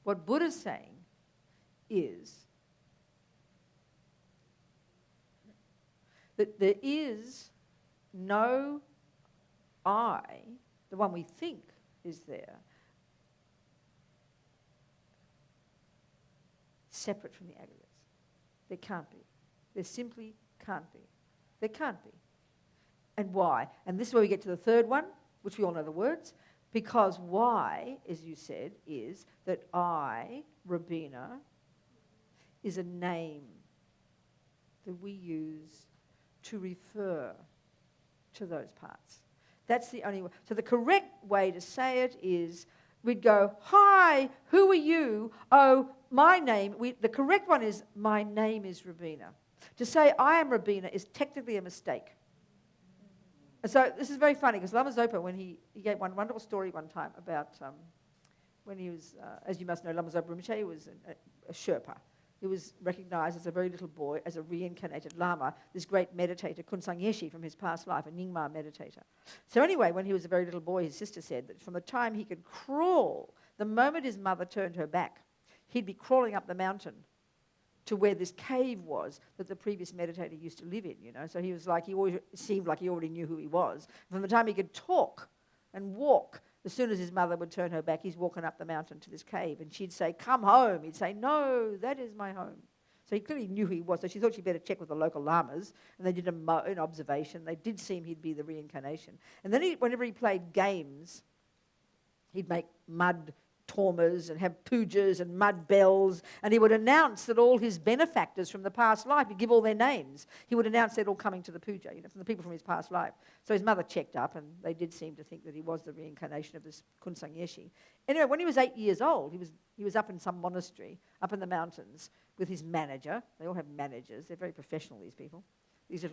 What Buddha's saying is that there is no I the one we think is there, separate from the aggregates. There can't be. There simply can't be. There can't be. And why? And this is where we get to the third one, which we all know the words. Because why, as you said, is that I, Robina, is a name that we use to refer to those parts. That's the only way. So the correct way to say it is, we'd go, hi, who are you? Oh, my name. The correct one is, my name is Robina. To say I am Robina is technically a mistake. And so this is very funny, because Lama Zopa, when he gave one wonderful story one time about when he was, as you must know, Lama Zopa Rinpoche was a Sherpa. He was recognized as a very little boy, as a reincarnated Lama, this great meditator, Kunsang Yeshi, from his past life, a Nyingma meditator. So anyway, when he was a very little boy, his sister said that from the time he could crawl, the moment his mother turned her back, he'd be crawling up the mountain to where this cave was that the previous meditator used to live in, you know. So he was like, he always seemed like he already knew who he was. From the time he could talk and walk, as soon as his mother would turn her back, he's walking up the mountain to this cave, and she'd say, come home. He'd say, no, that is my home. So he clearly knew who he was, so she thought she'd better check with the local lamas, and they did an observation. They did seem he'd be the reincarnation. And then whenever he played games, he'd make mud tormas and have pujas and mud bells, and he would announce that all his benefactors from the past life, he'd give all their names. He would announce they're all coming to the puja, you know, from the people from his past life. So his mother checked up, and they did seem to think that he was the reincarnation of this Kunsang Yeshi. Anyway, when he was 8 years old, he was up in some monastery, up in the mountains, with his manager. They all have managers. They're very professional, these people. These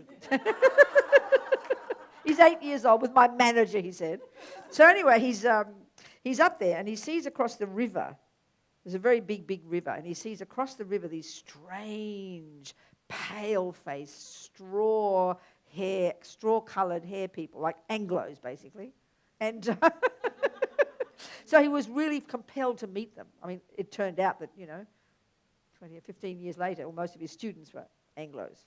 He's 8 years old with my manager, he said. So anyway, he's up there, and he sees across the river, there's a very big, big river, and he sees across the river these strange, pale-faced, straw-coloured hair people, like Anglos, basically. And so he was really compelled to meet them. I mean, it turned out that, 20 or 15 years later, well, most of his students were Anglos.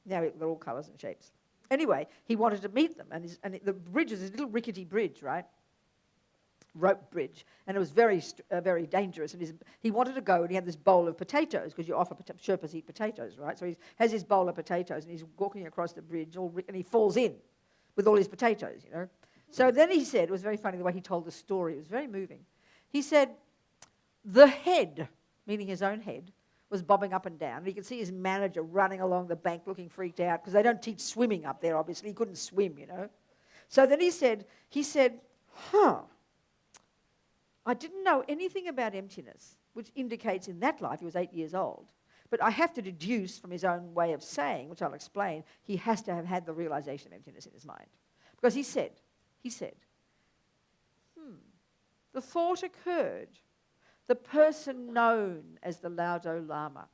Now they're all colours and shapes. Anyway, he wanted to meet them, and the bridge is a little rickety bridge, right? Rope bridge, and it was very dangerous. And he wanted to go, and he had this bowl of potatoes, because you offer Sherpas eat potatoes, right? So he has his bowl of potatoes, and he's walking across the bridge, and he falls in with all his potatoes, you know. So then he said, it was very funny the way he told the story. It was very moving. He said, the head, meaning his own head, was bobbing up and down. And you could see his manager running along the bank looking freaked out, because they don't teach swimming up there, obviously. He couldn't swim, you know. So then he said, I didn't know anything about emptiness, which indicates in that life he was 8 years old. But I have to deduce from his own way of saying, which I'll explain, he has to have had the realization of emptiness in his mind. Because he said, the thought occurred, the person known as the Laudo Lama.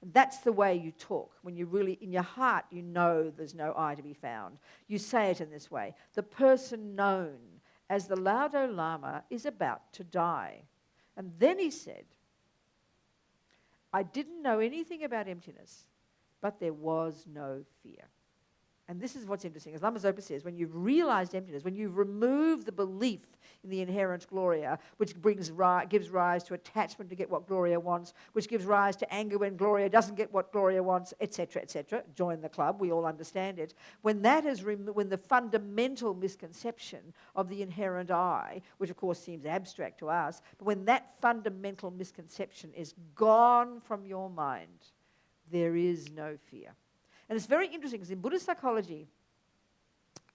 And that's the way you talk. When you really, in your heart, you know there's no I to be found. You say it in this way. The person known as the Laudo Lama is about to die. And then he said, I didn't know anything about emptiness, but there was no fear. And this is what's interesting. As Lama Zopa says, when you've realized emptiness, when you've removed the belief in the inherent Gloria, which gives rise to attachment to get what Gloria wants, which gives rise to anger when Gloria doesn't get what Gloria wants, etc., join the club, we all understand it. When that is when the fundamental misconception of the inherent I, which of course seems abstract to us, but when that fundamental misconception is gone from your mind, there is no fear. And it's very interesting, because in Buddhist psychology,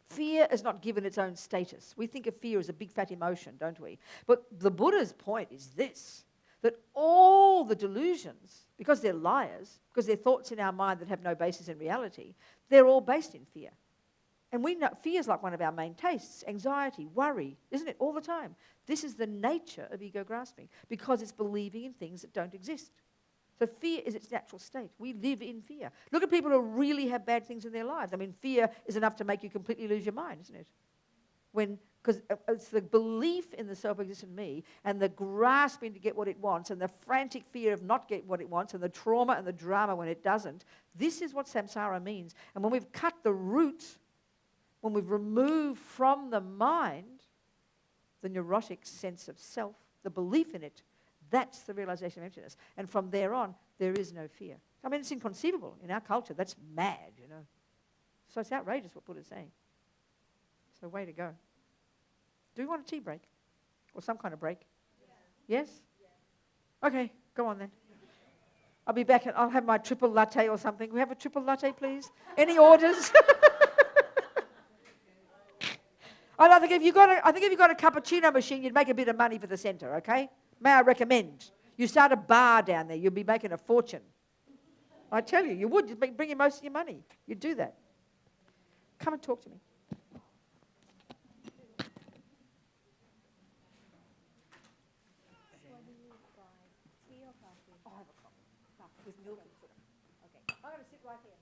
fear is not given its own status. We think of fear as a big fat emotion, don't we? But the Buddha's point is this, that all the delusions, because they're liars, because they're thoughts in our mind that have no basis in reality, they're all based in fear. And we know fear is like one of our main tastes, anxiety, worry, isn't it, all the time? This is the nature of ego grasping, because it's believing in things that don't exist. So fear is its natural state. We live in fear. Look at people who really have bad things in their lives. I mean, fear is enough to make you completely lose your mind, isn't it? Because it's the belief in the self-existent me and the grasping to get what it wants and the frantic fear of not getting what it wants and the trauma and the drama when it doesn't. This is what samsara means. And when we've cut the root, when we've removed from the mind, the neurotic sense of self, the belief in it, that's the realization of emptiness. And from there on, there is no fear. I mean, it's inconceivable in our culture. That's mad, you know. So it's outrageous what Buddha's saying. So way to go. Do we want a tea break? Or some kind of break? Yeah. Yes? Yeah. Okay, go on then. I'll be back and I'll have my triple latte or something. We have a triple latte, please? Any orders? I think if you got a cappuccino machine, you'd make a bit of money for the centre, okay? May I recommend? You start a bar down there, you'll be making a fortune. I tell you, you would. You'd be bringing most of your money. You'd do that. Come and talk to me. With milk and sugar. Okay. I'm going to sit right here.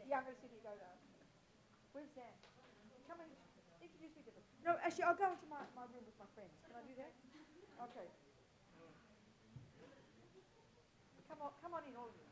Yeah, I'm going to sit here. Go down. Where's Dan? Come and introduce me to them. No, actually, I'll go into my room with my friends. Can I do that? Okay. Come on in, all of you.